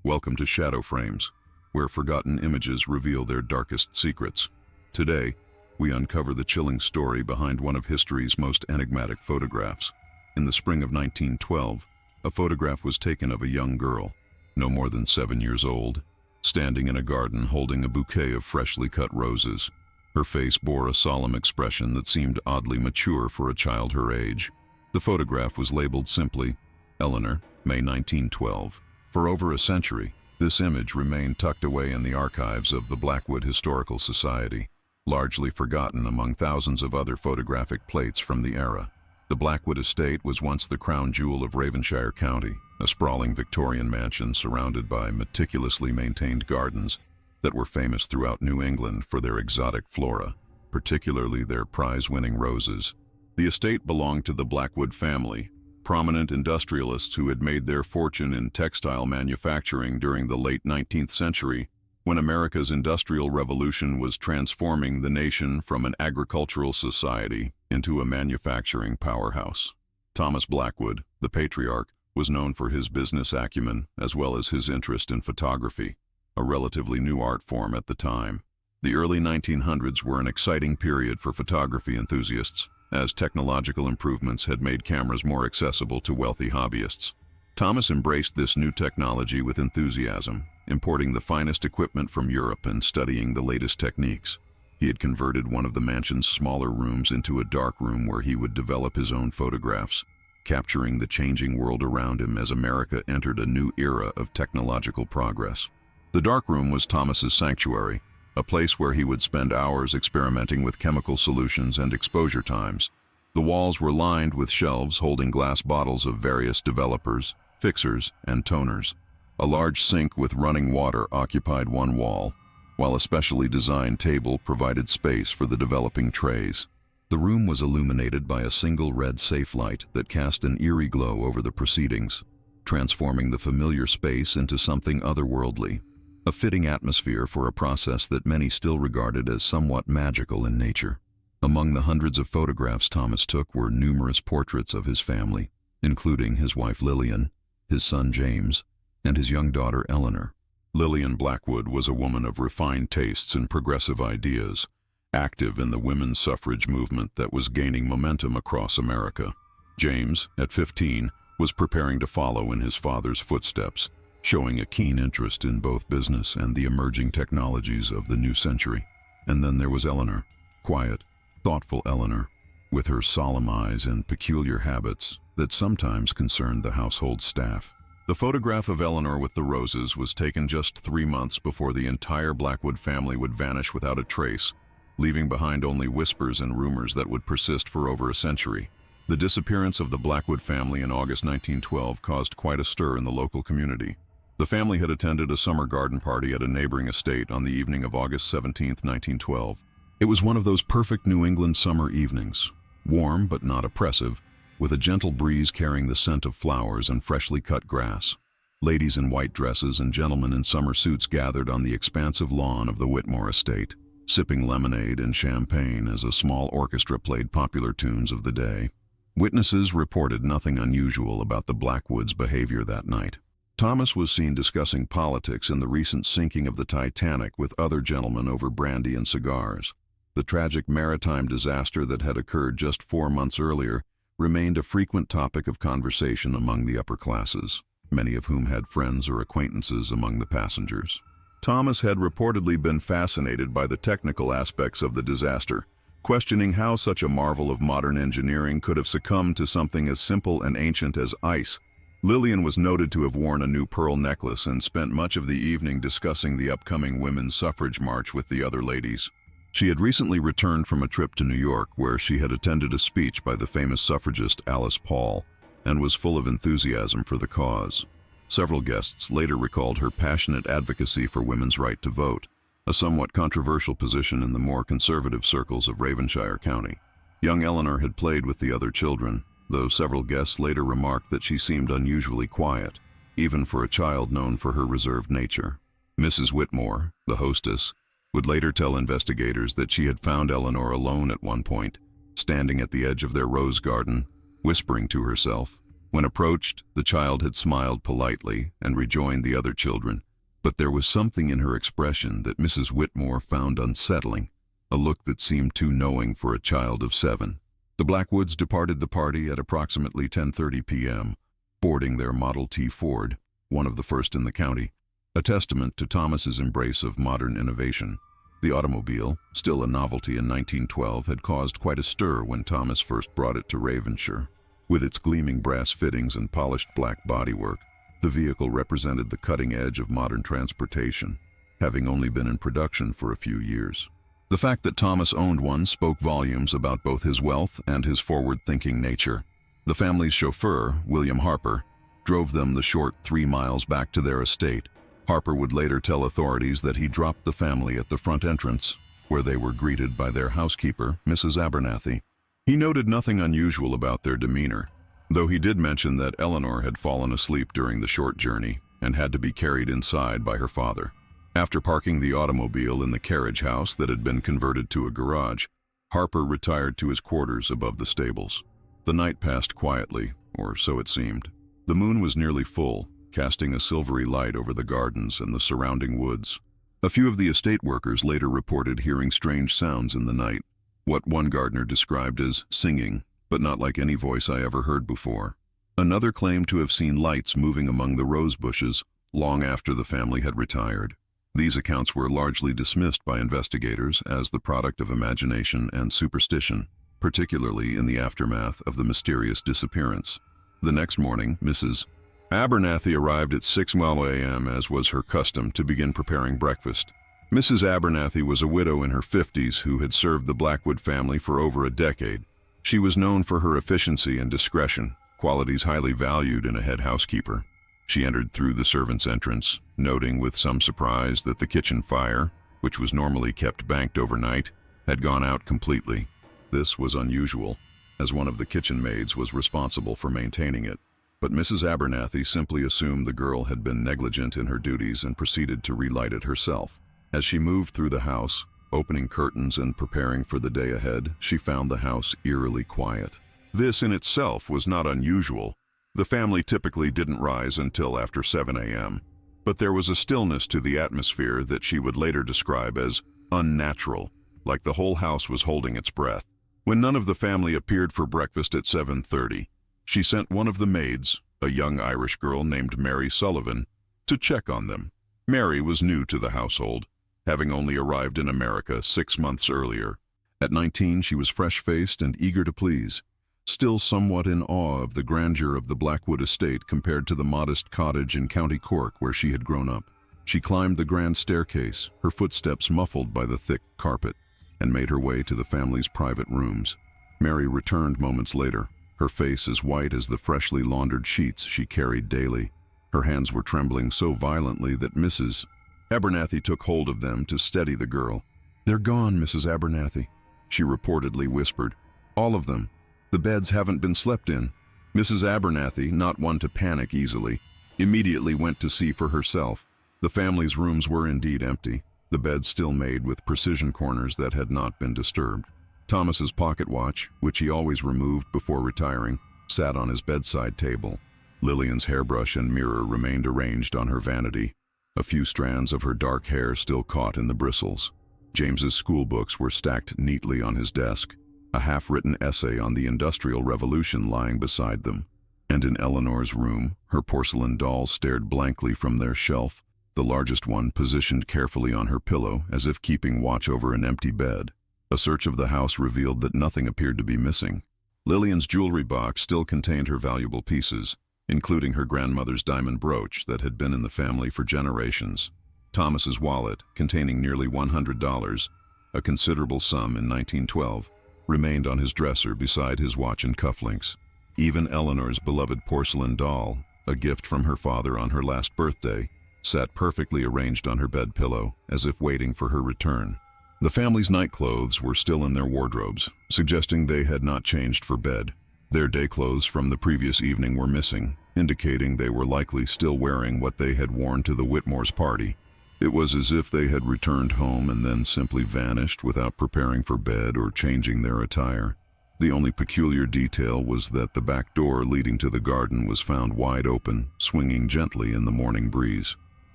Welcome to Shadow Frames, where forgotten images reveal their darkest secrets. Today, we uncover the chilling story behind one of history's most enigmatic photographs. In the spring of 1912, a photograph was taken of a young girl, no more than 7 years old, standing in a garden holding a bouquet of freshly cut roses. Her face bore a solemn expression that seemed oddly mature for a child her age. The photograph was labeled simply, Eleanor, May 1912. For over a century, this image remained tucked away in the archives of the Blackwood Historical Society, largely forgotten among thousands of other photographic plates from the era. The Blackwood estate was once the crown jewel of Ravenshire County, a sprawling Victorian mansion surrounded by meticulously maintained gardens that were famous throughout New England for their exotic flora, particularly their prize-winning roses. The estate belonged to the Blackwood family, prominent industrialists who had made their fortune in textile manufacturing during the late 19th century, when America's Industrial Revolution was transforming the nation from an agricultural society into a manufacturing powerhouse. Thomas Blackwood, the patriarch, was known for his business acumen as well as his interest in photography, a relatively new art form at the time. The early 1900s were an exciting period for photography enthusiasts, as technological improvements had made cameras more accessible to wealthy hobbyists. Thomas embraced this new technology with enthusiasm, importing the finest equipment from Europe and studying the latest techniques. He had converted one of the mansion's smaller rooms into a dark room where he would develop his own photographs, capturing the changing world around him as America entered a new era of technological progress. The dark room was Thomas's sanctuary, a place where he would spend hours experimenting with chemical solutions and exposure times. The walls were lined with shelves holding glass bottles of various developers, fixers, and toners. A large sink with running water occupied one wall, while a specially designed table provided space for the developing trays. The room was illuminated by a single red safe light that cast an eerie glow over the proceedings, transforming the familiar space into something otherworldly. A fitting atmosphere for a process that many still regarded as somewhat magical in nature. Among the hundreds of photographs Thomas took were numerous portraits of his family, including his wife Lillian, his son James, and his young daughter Eleanor. Lillian Blackwood was a woman of refined tastes and progressive ideas, active in the women's suffrage movement that was gaining momentum across America. James, at 15, was preparing to follow in his father's footsteps, showing a keen interest in both business and the emerging technologies of the new century. And then there was Eleanor, quiet, thoughtful Eleanor, with her solemn eyes and peculiar habits that sometimes concerned the household staff. The photograph of Eleanor with the roses was taken just 3 months before the entire Blackwood family would vanish without a trace, leaving behind only whispers and rumors that would persist for over a century. The disappearance of the Blackwood family in August 1912 caused quite a stir in the local community. The family had attended a summer garden party at a neighboring estate on the evening of August 17, 1912. It was one of those perfect New England summer evenings, warm but not oppressive, with a gentle breeze carrying the scent of flowers and freshly cut grass. Ladies in white dresses and gentlemen in summer suits gathered on the expansive lawn of the Whitmore estate, sipping lemonade and champagne as a small orchestra played popular tunes of the day. Witnesses reported nothing unusual about the Blackwoods' behavior that night. Thomas was seen discussing politics and the recent sinking of the Titanic with other gentlemen over brandy and cigars. The tragic maritime disaster that had occurred just 4 months earlier remained a frequent topic of conversation among the upper classes, many of whom had friends or acquaintances among the passengers. Thomas had reportedly been fascinated by the technical aspects of the disaster, questioning how such a marvel of modern engineering could have succumbed to something as simple and ancient as ice. Lillian was noted to have worn a new pearl necklace and spent much of the evening discussing the upcoming women's suffrage march with the other ladies. She had recently returned from a trip to New York where she had attended a speech by the famous suffragist Alice Paul and was full of enthusiasm for the cause. Several guests later recalled her passionate advocacy for women's right to vote, a somewhat controversial position in the more conservative circles of Ravenshire County. Young Eleanor had played with the other children, though several guests later remarked that she seemed unusually quiet, even for a child known for her reserved nature. Mrs. Whitmore, the hostess, would later tell investigators that she had found Eleanor alone at one point, standing at the edge of their rose garden, whispering to herself. When approached, the child had smiled politely and rejoined the other children, but there was something in her expression that Mrs. Whitmore found unsettling, a look that seemed too knowing for a child of 7. The Blackwoods departed the party at approximately 10:30 p.m., boarding their Model T Ford, one of the first in the county, a testament to Thomas's embrace of modern innovation. The automobile, still a novelty in 1912, had caused quite a stir when Thomas first brought it to Ravenshire. With its gleaming brass fittings and polished black bodywork, the vehicle represented the cutting edge of modern transportation, having only been in production for a few years. The fact that Thomas owned one spoke volumes about both his wealth and his forward-thinking nature. The family's chauffeur, William Harper, drove them the short 3 miles back to their estate. Harper would later tell authorities that he dropped the family at the front entrance, where they were greeted by their housekeeper, Mrs. Abernathy. He noted nothing unusual about their demeanor, though he did mention that Eleanor had fallen asleep during the short journey and had to be carried inside by her father. After parking the automobile in the carriage house that had been converted to a garage, Harper retired to his quarters above the stables. The night passed quietly, or so it seemed. The moon was nearly full, casting a silvery light over the gardens and the surrounding woods. A few of the estate workers later reported hearing strange sounds in the night, what one gardener described as singing, but not like any voice I ever heard before. Another claimed to have seen lights moving among the rose bushes long after the family had retired. These accounts were largely dismissed by investigators as the product of imagination and superstition, particularly in the aftermath of the mysterious disappearance. The next morning, Mrs. Abernathy arrived at 6 a.m. as was her custom to begin preparing breakfast. Mrs. Abernathy was a widow in her 50s who had served the Blackwood family for over a decade. She was known for her efficiency and discretion, qualities highly valued in a head housekeeper. She entered through the servants' entrance, noting with some surprise that the kitchen fire, which was normally kept banked overnight, had gone out completely. This was unusual, as one of the kitchen maids was responsible for maintaining it. But Mrs. Abernathy simply assumed the girl had been negligent in her duties and proceeded to relight it herself. As she moved through the house, opening curtains and preparing for the day ahead, she found the house eerily quiet. This in itself was not unusual. The family typically didn't rise until after 7 a.m., but there was a stillness to the atmosphere that she would later describe as unnatural, like the whole house was holding its breath. When none of the family appeared for breakfast at 7:30, she sent one of the maids, a young Irish girl named Mary Sullivan, to check on them. Mary was new to the household, having only arrived in America 6 months earlier. At 19, she was fresh-faced and eager to please, still somewhat in awe of the grandeur of the Blackwood estate compared to the modest cottage in County Cork where she had grown up. She climbed the grand staircase, her footsteps muffled by the thick carpet, and made her way to the family's private rooms. Mary returned moments later, her face as white as the freshly laundered sheets she carried daily. Her hands were trembling so violently that Mrs. Abernathy took hold of them to steady the girl. "They're gone, Mrs. Abernathy," she reportedly whispered. "All of them. The beds haven't been slept in." Mrs. Abernathy, not one to panic easily, immediately went to see for herself. The family's rooms were indeed empty, the beds still made with precision corners that had not been disturbed. Thomas's pocket watch, which he always removed before retiring, sat on his bedside table. Lillian's hairbrush and mirror remained arranged on her vanity, a few strands of her dark hair still caught in the bristles. James's school books were stacked neatly on his desk, a half-written essay on the Industrial Revolution lying beside them. And in Eleanor's room, her porcelain dolls stared blankly from their shelf, the largest one positioned carefully on her pillow as if keeping watch over an empty bed. A search of the house revealed that nothing appeared to be missing. Lillian's jewelry box still contained her valuable pieces, including her grandmother's diamond brooch that had been in the family for generations. Thomas's wallet, containing nearly $100, a considerable sum in 1912, remained on his dresser beside his watch and cufflinks. Even Eleanor's beloved porcelain doll, a gift from her father on her last birthday, sat perfectly arranged on her bed pillow, as if waiting for her return. The family's nightclothes were still in their wardrobes, suggesting they had not changed for bed. Their day clothes from the previous evening were missing, indicating they were likely still wearing what they had worn to the Whitmore's party. It was as if they had returned home and then simply vanished without preparing for bed or changing their attire. The only peculiar detail was that the back door leading to the garden was found wide open, swinging gently in the morning breeze.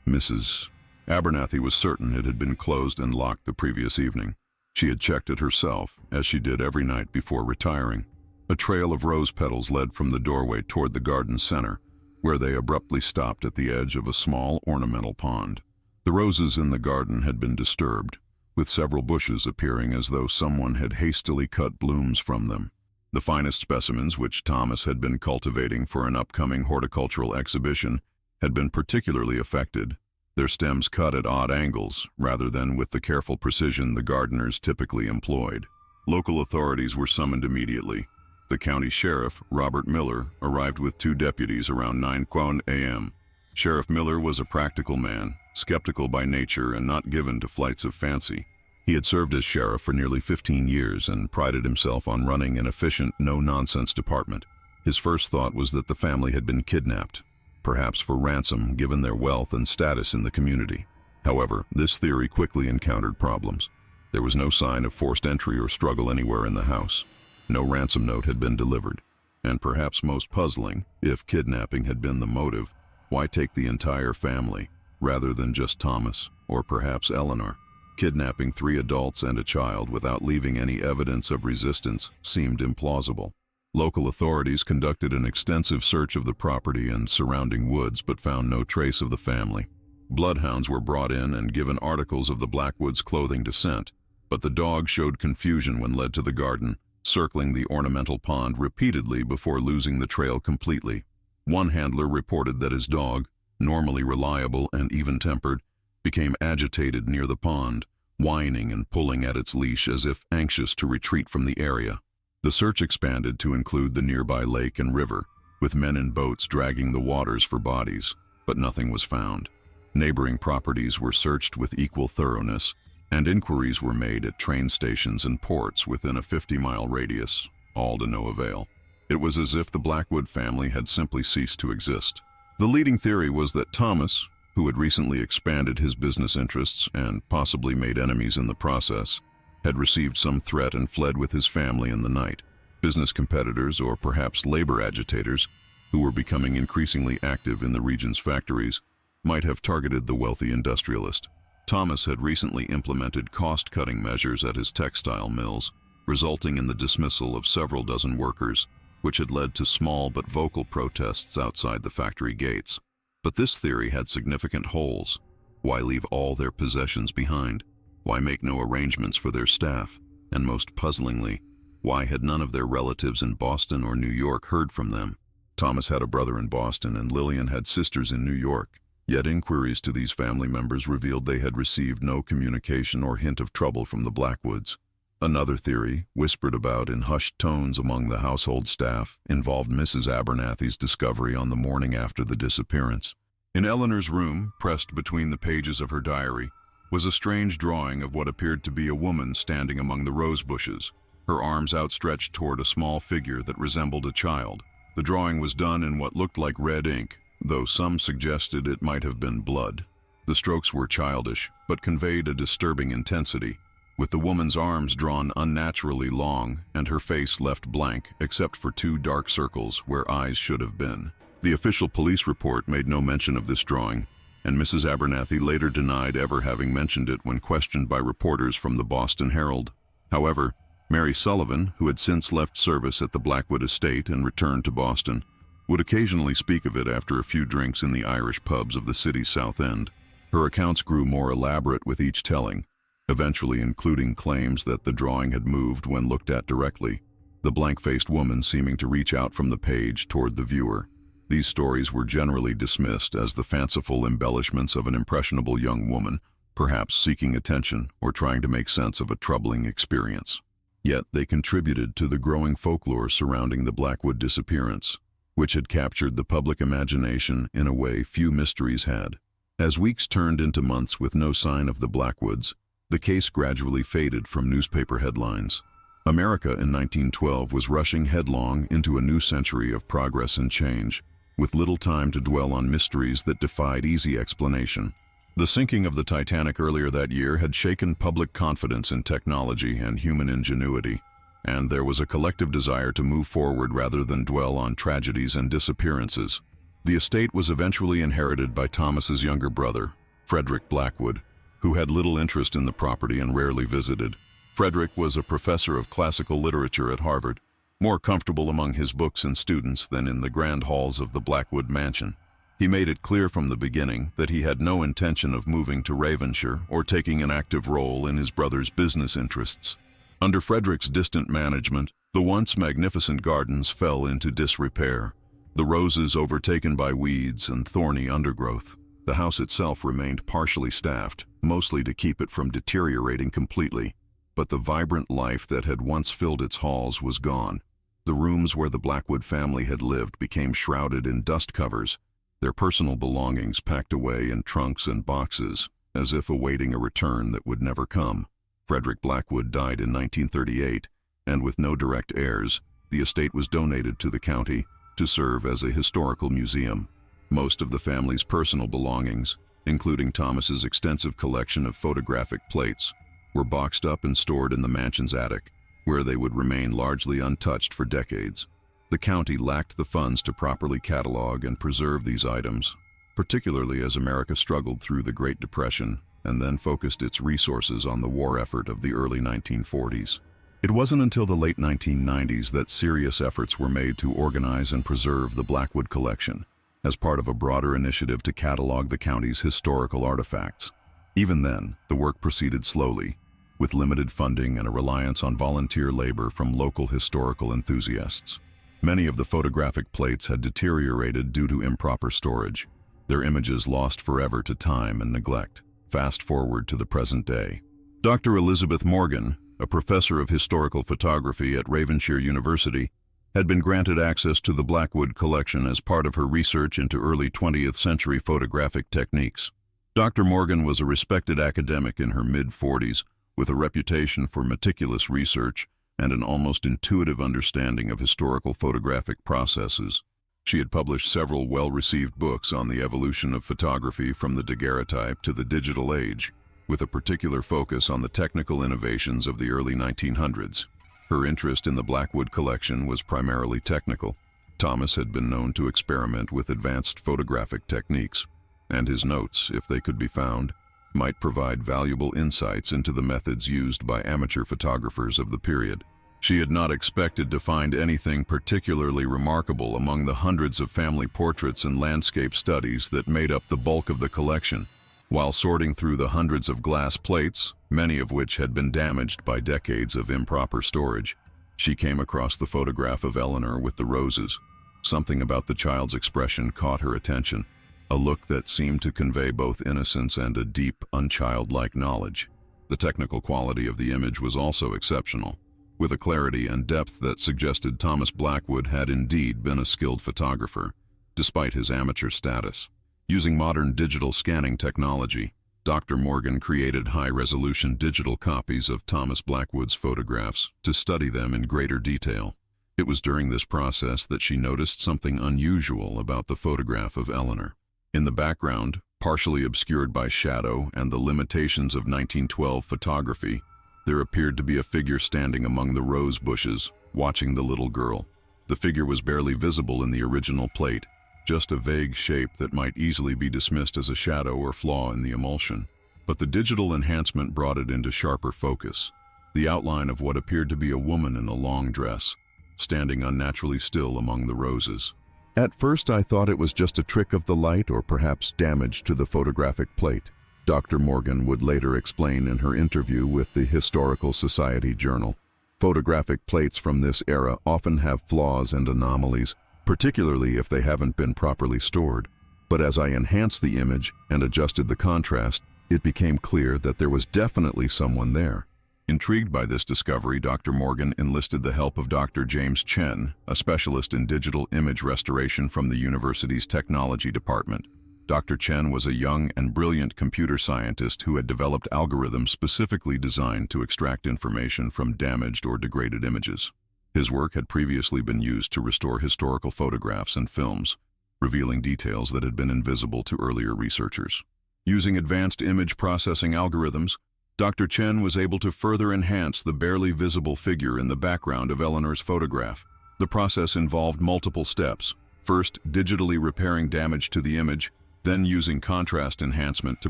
Mrs. Abernathy was certain it had been closed and locked the previous evening. She had checked it herself, as she did every night before retiring. A trail of rose petals led from the doorway toward the garden center, where they abruptly stopped at the edge of a small ornamental pond. The roses in the garden had been disturbed, with several bushes appearing as though someone had hastily cut blooms from them. The finest specimens, which Thomas had been cultivating for an upcoming horticultural exhibition, had been particularly affected, their stems cut at odd angles, rather than with the careful precision the gardeners typically employed. Local authorities were summoned immediately. The county sheriff, Robert Miller, arrived with 2 deputies around 9 a.m. Sheriff Miller was a practical man, skeptical by nature and not given to flights of fancy. He had served as sheriff for nearly 15 years and prided himself on running an efficient, no-nonsense department. His first thought was that the family had been kidnapped, perhaps for ransom given their wealth and status in the community. However, this theory quickly encountered problems. There was no sign of forced entry or struggle anywhere in the house. No ransom note had been delivered. And perhaps most puzzling, if kidnapping had been the motive, why take the entire family, rather than just Thomas, or perhaps Eleanor? Kidnapping 3 adults and a child without leaving any evidence of resistance seemed implausible. Local authorities conducted an extensive search of the property and surrounding woods but found no trace of the family. Bloodhounds were brought in and given articles of the Blackwoods' clothing to scent, but the dog showed confusion when led to the garden, circling the ornamental pond repeatedly before losing the trail completely. One handler reported that his dog, normally reliable and even-tempered, became agitated near the pond, whining and pulling at its leash as if anxious to retreat from the area. The search expanded to include the nearby lake and river, with men in boats dragging the waters for bodies, but nothing was found. Neighboring properties were searched with equal thoroughness, and inquiries were made at train stations and ports within a 50-mile radius, all to no avail. It was as if the Blackwood family had simply ceased to exist. The leading theory was that Thomas, who had recently expanded his business interests and possibly made enemies in the process, had received some threat and fled with his family in the night. Business competitors, or perhaps labor agitators, who were becoming increasingly active in the region's factories, might have targeted the wealthy industrialist. Thomas had recently implemented cost-cutting measures at his textile mills, resulting in the dismissal of several dozen workers, which had led to small but vocal protests outside the factory gates. But this theory had significant holes. Why leave all their possessions behind? Why make no arrangements for their staff? And most puzzlingly, why had none of their relatives in Boston or New York heard from them? Thomas had a brother in Boston and Lillian had sisters in New York. Yet inquiries to these family members revealed they had received no communication or hint of trouble from the Blackwoods. Another theory, whispered about in hushed tones among the household staff, involved Mrs. Abernathy's discovery on the morning after the disappearance. In Eleanor's room, pressed between the pages of her diary, was a strange drawing of what appeared to be a woman standing among the rose bushes, her arms outstretched toward a small figure that resembled a child. The drawing was done in what looked like red ink, though some suggested it might have been blood. The strokes were childish, but conveyed a disturbing intensity, with the woman's arms drawn unnaturally long and her face left blank except for 2 dark circles where eyes should have been. The official police report made no mention of this drawing, and Mrs. Abernathy later denied ever having mentioned it when questioned by reporters from the Boston Herald. However, Mary Sullivan, who had since left service at the Blackwood estate and returned to Boston, would occasionally speak of it after a few drinks in the Irish pubs of the city's South End. Her accounts grew more elaborate with each telling, eventually including claims that the drawing had moved when looked at directly, the blank-faced woman seeming to reach out from the page toward the viewer. These stories were generally dismissed as the fanciful embellishments of an impressionable young woman, perhaps seeking attention or trying to make sense of a troubling experience. Yet they contributed to the growing folklore surrounding the Blackwood disappearance, which had captured the public imagination in a way few mysteries had. As weeks turned into months with no sign of the Blackwoods, the case gradually faded from newspaper headlines. America in 1912 was rushing headlong into a new century of progress and change, with little time to dwell on mysteries that defied easy explanation. The sinking of the Titanic earlier that year had shaken public confidence in technology and human ingenuity, and there was a collective desire to move forward rather than dwell on tragedies and disappearances. The estate was eventually inherited by Thomas's younger brother, Frederick Blackwood, who had little interest in the property and rarely visited. Frederick was a professor of classical literature at Harvard, more comfortable among his books and students than in the grand halls of the Blackwood mansion. He made it clear from the beginning that he had no intention of moving to Ravenshire or taking an active role in his brother's business interests. Under Frederick's distant management, the once magnificent gardens fell into disrepair, the roses overtaken by weeds and thorny undergrowth. The house itself remained partially staffed, mostly to keep it from deteriorating completely, but the vibrant life that had once filled its halls was gone. The rooms where the Blackwood family had lived became shrouded in dust covers, their personal belongings packed away in trunks and boxes, as if awaiting a return that would never come. Frederick Blackwood died in 1938, and with no direct heirs, the estate was donated to the county to serve as a historical museum. Most of the family's personal belongings, including Thomas's extensive collection of photographic plates, were boxed up and stored in the mansion's attic, where they would remain largely untouched for decades. The county lacked the funds to properly catalog and preserve these items, particularly as America struggled through the Great Depression and then focused its resources on the war effort of the early 1940s. It wasn't until the late 1990s that serious efforts were made to organize and preserve the Blackwood collection, as part of a broader initiative to catalog the county's historical artifacts. Even then, the work proceeded slowly, with limited funding and a reliance on volunteer labor from local historical enthusiasts. Many of the photographic plates had deteriorated due to improper storage, their images lost forever to time and neglect. Fast forward to the present day. Dr. Elizabeth Morgan, a professor of historical photography at Ravenshire University, had been granted access to the Blackwood collection as part of her research into early 20th century photographic techniques. Dr. Morgan was a respected academic in her mid-40s, with a reputation for meticulous research and an almost intuitive understanding of historical photographic processes. She had published several well-received books on the evolution of photography from the daguerreotype to the digital age, with a particular focus on the technical innovations of the early 1900s. Her interest in the Blackwood collection was primarily technical. Thomas had been known to experiment with advanced photographic techniques, and his notes, if they could be found, might provide valuable insights into the methods used by amateur photographers of the period. She had not expected to find anything particularly remarkable among the hundreds of family portraits and landscape studies that made up the bulk of the collection. While sorting through the hundreds of glass plates, many of which had been damaged by decades of improper storage, she came across the photograph of Eleanor with the roses. Something about the child's expression caught her attention, a look that seemed to convey both innocence and a deep, unchildlike knowledge. The technical quality of the image was also exceptional, with a clarity and depth that suggested Thomas Blackwood had indeed been a skilled photographer, despite his amateur status. Using modern digital scanning technology, Dr. Morgan created high-resolution digital copies of Thomas Blackwood's photographs to study them in greater detail. It was during this process that she noticed something unusual about the photograph of Eleanor. In the background, partially obscured by shadow and the limitations of 1912 photography, there appeared to be a figure standing among the rose bushes, watching the little girl. The figure was barely visible in the original plate, just a vague shape that might easily be dismissed as a shadow or flaw in the emulsion. But the digital enhancement brought it into sharper focus, the outline of what appeared to be a woman in a long dress, standing unnaturally still among the roses. At first I thought it was just a trick of the light or perhaps damage to the photographic plate, Dr. Morgan would later explain in her interview with the Historical Society Journal. Photographic plates from this era often have flaws and anomalies, particularly if they haven't been properly stored. But as I enhanced the image and adjusted the contrast, it became clear that there was definitely someone there. Intrigued by this discovery, Dr. Morgan enlisted the help of Dr. James Chen, a specialist in digital image restoration from the university's technology department. Dr. Chen was a young and brilliant computer scientist who had developed algorithms specifically designed to extract information from damaged or degraded images. His work had previously been used to restore historical photographs and films, revealing details that had been invisible to earlier researchers. Using advanced image processing algorithms, Dr. Chen was able to further enhance the barely visible figure in the background of Eleanor's photograph. The process involved multiple steps. First, digitally repairing damage to the image, then using contrast enhancement to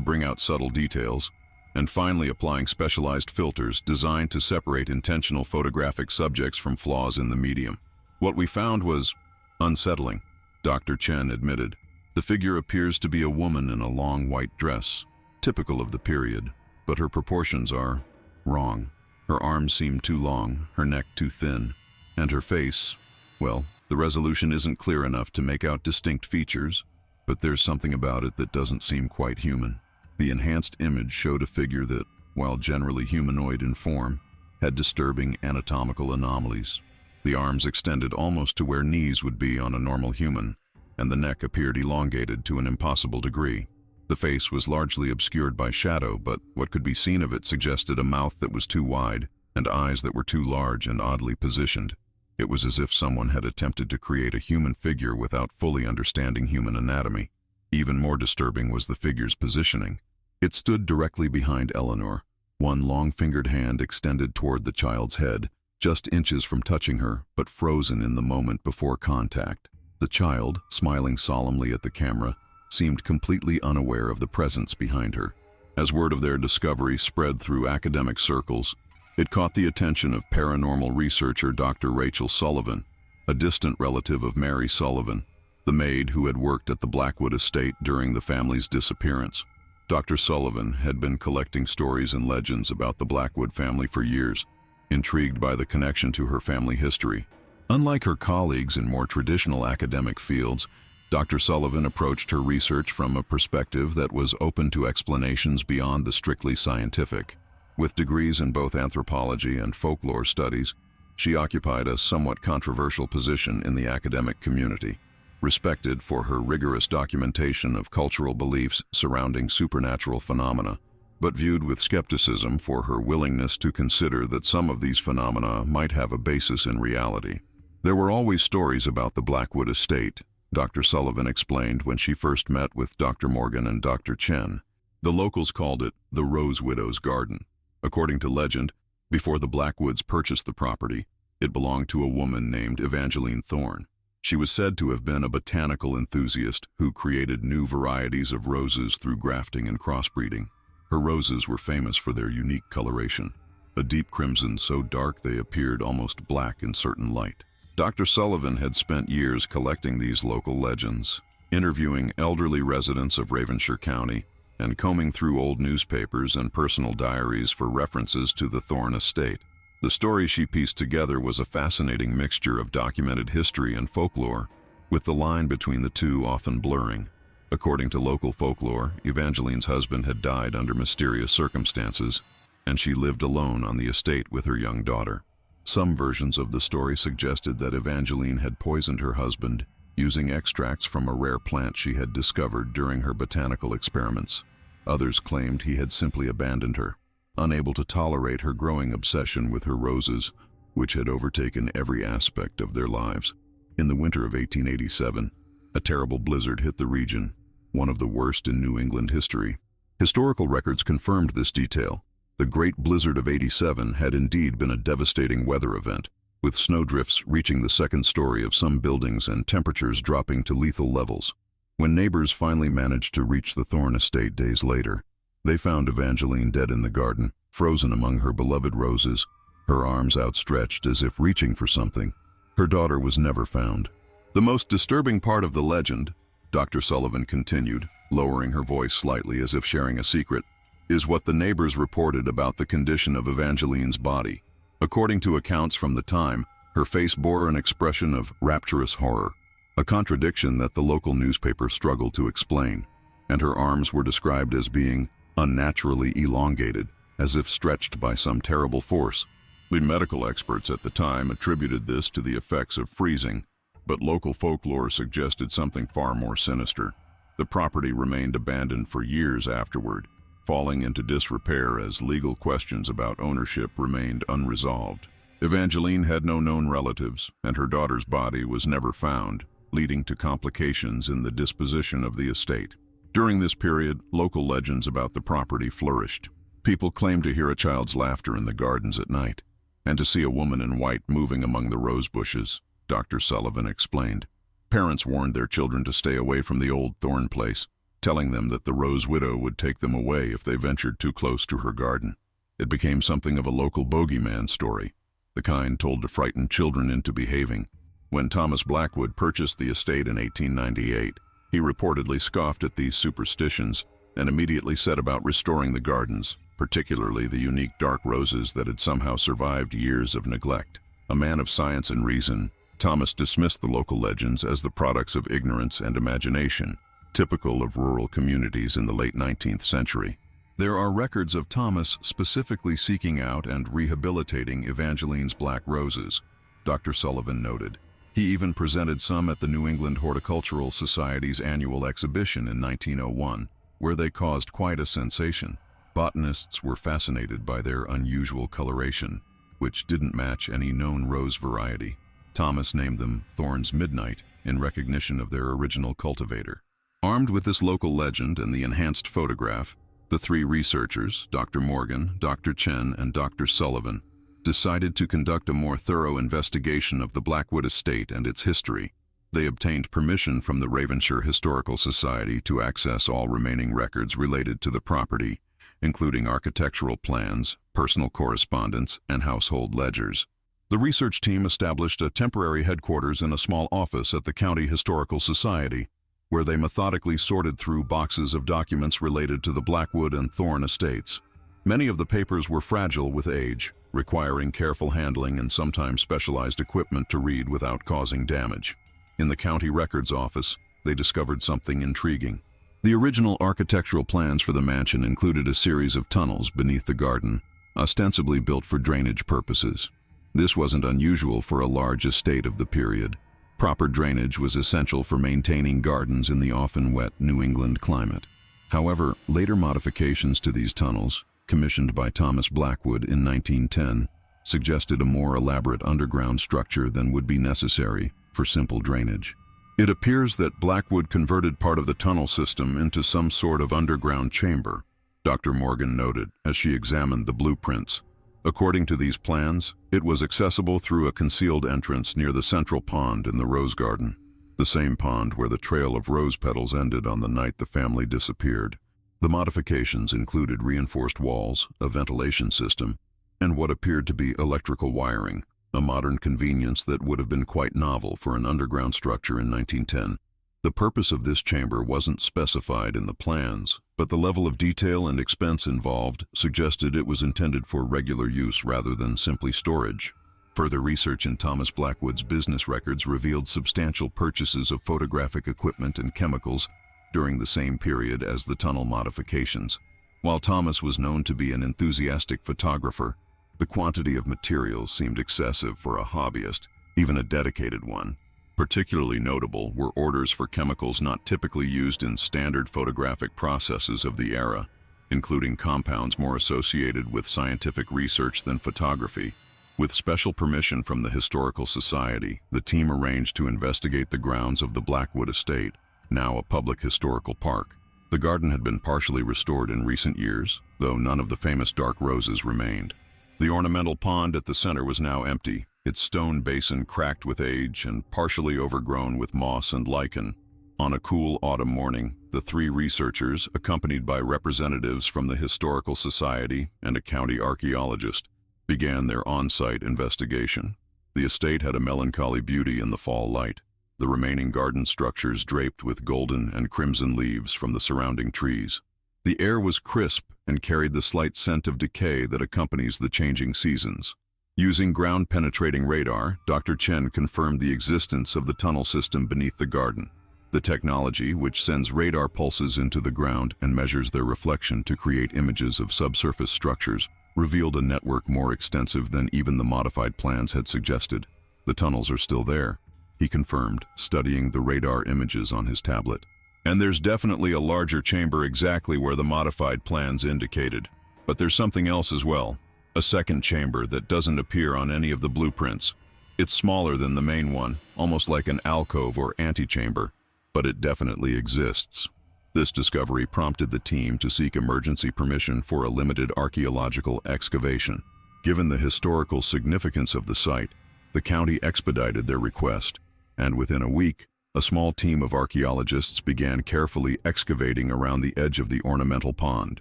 bring out subtle details, and finally applying specialized filters designed to separate intentional photographic subjects from flaws in the medium. What we found was unsettling, Dr. Chen admitted. The figure appears to be a woman in a long white dress, typical of the period, but her proportions are wrong. Her arms seem too long, her neck too thin, and her face, well, the resolution isn't clear enough to make out distinct features, but there's something about it that doesn't seem quite human. The enhanced image showed a figure that, while generally humanoid in form, had disturbing anatomical anomalies. The arms extended almost to where knees would be on a normal human, and the neck appeared elongated to an impossible degree. The face was largely obscured by shadow, but what could be seen of it suggested a mouth that was too wide and eyes that were too large and oddly positioned. It was as if someone had attempted to create a human figure without fully understanding human anatomy. Even more disturbing was the figure's positioning. It stood directly behind Eleanor, one long-fingered hand extended toward the child's head, just inches from touching her, but frozen in the moment before contact. The child, smiling solemnly at the camera, seemed completely unaware of the presence behind her. As word of their discovery spread through academic circles, it caught the attention of paranormal researcher Dr. Rachel Sullivan, a distant relative of Mary Sullivan, the maid who had worked at the Blackwood estate during the family's disappearance. Dr. Sullivan had been collecting stories and legends about the Blackwood family for years, intrigued by the connection to her family history. Unlike her colleagues in more traditional academic fields, Dr. Sullivan approached her research from a perspective that was open to explanations beyond the strictly scientific. With degrees in both anthropology and folklore studies, she occupied a somewhat controversial position in the academic community, respected for her rigorous documentation of cultural beliefs surrounding supernatural phenomena, but viewed with skepticism for her willingness to consider that some of these phenomena might have a basis in reality. There were always stories about the Blackwood estate, Dr. Sullivan explained when she first met with Dr. Morgan and Dr. Chen. The locals called it the Rose Widow's Garden. According to legend, before the Blackwoods purchased the property, it belonged to a woman named Evangeline Thorne. She was said to have been a botanical enthusiast who created new varieties of roses through grafting and crossbreeding. Her roses were famous for their unique coloration, a deep crimson so dark they appeared almost black in certain light. Dr. Sullivan had spent years collecting these local legends, interviewing elderly residents of Ravenshire County, and combing through old newspapers and personal diaries for references to the Thorne estate. The story she pieced together was a fascinating mixture of documented history and folklore, with the line between the two often blurring. According to local folklore, Evangeline's husband had died under mysterious circumstances, and she lived alone on the estate with her young daughter. Some versions of the story suggested that Evangeline had poisoned her husband using extracts from a rare plant she had discovered during her botanical experiments. Others claimed he had simply abandoned her, unable to tolerate her growing obsession with her roses, which had overtaken every aspect of their lives. In the winter of 1887, a terrible blizzard hit the region, one of the worst in New England history. Historical records confirmed this detail. The Great Blizzard of '87 had indeed been a devastating weather event, with snowdrifts reaching the second story of some buildings and temperatures dropping to lethal levels. When neighbors finally managed to reach the Thorne estate days later, they found Evangeline dead in the garden, frozen among her beloved roses, her arms outstretched as if reaching for something. Her daughter was never found. The most disturbing part of the legend, Dr. Sullivan continued, lowering her voice slightly as if sharing a secret, is what the neighbors reported about the condition of Evangeline's body. According to accounts from the time, her face bore an expression of rapturous horror, a contradiction that the local newspaper struggled to explain, and her arms were described as being unnaturally elongated, as if stretched by some terrible force. The medical experts at the time attributed this to the effects of freezing, but local folklore suggested something far more sinister. The property remained abandoned for years afterward, falling into disrepair as legal questions about ownership remained unresolved. Evangeline had no known relatives, and her daughter's body was never found, leading to complications in the disposition of the estate. During this period, local legends about the property flourished. People claimed to hear a child's laughter in the gardens at night, and to see a woman in white moving among the rose bushes, Dr. Sullivan explained. Parents warned their children to stay away from the old thorn place, telling them that the Rose Widow would take them away if they ventured too close to her garden. It became something of a local bogeyman story, the kind told to frighten children into behaving. When Thomas Blackwood purchased the estate in 1898, he reportedly scoffed at these superstitions and immediately set about restoring the gardens, particularly the unique dark roses that had somehow survived years of neglect. A man of science and reason, Thomas dismissed the local legends as the products of ignorance and imagination, typical of rural communities in the late 19th century. There are records of Thomas specifically seeking out and rehabilitating Evangeline's black roses, Dr. Sullivan noted. He even presented some at the New England Horticultural Society's annual exhibition in 1901, where they caused quite a sensation. Botanists were fascinated by their unusual coloration, which didn't match any known rose variety. Thomas named them Thorn's Midnight in recognition of their original cultivator. Armed with this local legend and the enhanced photograph, the three researchers, Dr. Morgan, Dr. Chen, and Dr. Sullivan, decided to conduct a more thorough investigation of the Blackwood estate and its history. They obtained permission from the Ravenshire Historical Society to access all remaining records related to the property, including architectural plans, personal correspondence, and household ledgers. The research team established a temporary headquarters in a small office at the County Historical Society, where they methodically sorted through boxes of documents related to the Blackwood and Thorn estates. Many of the papers were fragile with age, requiring careful handling and sometimes specialized equipment to read without causing damage. In the county records office, they discovered something intriguing. The original architectural plans for the mansion included a series of tunnels beneath the garden, ostensibly built for drainage purposes. This wasn't unusual for a large estate of the period. Proper drainage was essential for maintaining gardens in the often wet New England climate. However, later modifications to these tunnels, commissioned by Thomas Blackwood in 1910, suggested a more elaborate underground structure than would be necessary for simple drainage. It appears that Blackwood converted part of the tunnel system into some sort of underground chamber, Dr. Morgan noted as she examined the blueprints. According to these plans, it was accessible through a concealed entrance near the central pond in the rose garden, the same pond where the trail of rose petals ended on the night the family disappeared. The modifications included reinforced walls, a ventilation system, and what appeared to be electrical wiring, a modern convenience that would have been quite novel for an underground structure in 1910. The purpose of this chamber wasn't specified in the plans, but the level of detail and expense involved suggested it was intended for regular use rather than simply storage. Further research in Thomas Blackwood's business records revealed substantial purchases of photographic equipment and chemicals during the same period as the tunnel modifications. While Thomas was known to be an enthusiastic photographer, the quantity of materials seemed excessive for a hobbyist, even a dedicated one. Particularly notable were orders for chemicals not typically used in standard photographic processes of the era, including compounds more associated with scientific research than photography. With special permission from the Historical Society, the team arranged to investigate the grounds of the Blackwood estate, now a public historical park. The garden had been partially restored in recent years, though none of the famous dark roses remained. The ornamental pond at the center was now empty, its stone basin cracked with age and partially overgrown with moss and lichen. On a cool autumn morning, the three researchers, accompanied by representatives from the Historical Society and a county archaeologist, began their on-site investigation. The estate had a melancholy beauty in the fall light, the remaining garden structures draped with golden and crimson leaves from the surrounding trees. The air was crisp and carried the slight scent of decay that accompanies the changing seasons. Using ground-penetrating radar, Dr. Chen confirmed the existence of the tunnel system beneath the garden. The technology, which sends radar pulses into the ground and measures their reflection to create images of subsurface structures, revealed a network more extensive than even the modified plans had suggested. The tunnels are still there, he confirmed, studying the radar images on his tablet. And there's definitely a larger chamber exactly where the modified plans indicated. But there's something else as well. A second chamber that doesn't appear on any of the blueprints. It's smaller than the main one, almost like an alcove or antechamber, but it definitely exists. This discovery prompted the team to seek emergency permission for a limited archaeological excavation. Given the historical significance of the site, the county expedited their request, and within a week, a small team of archaeologists began carefully excavating around the edge of the ornamental pond.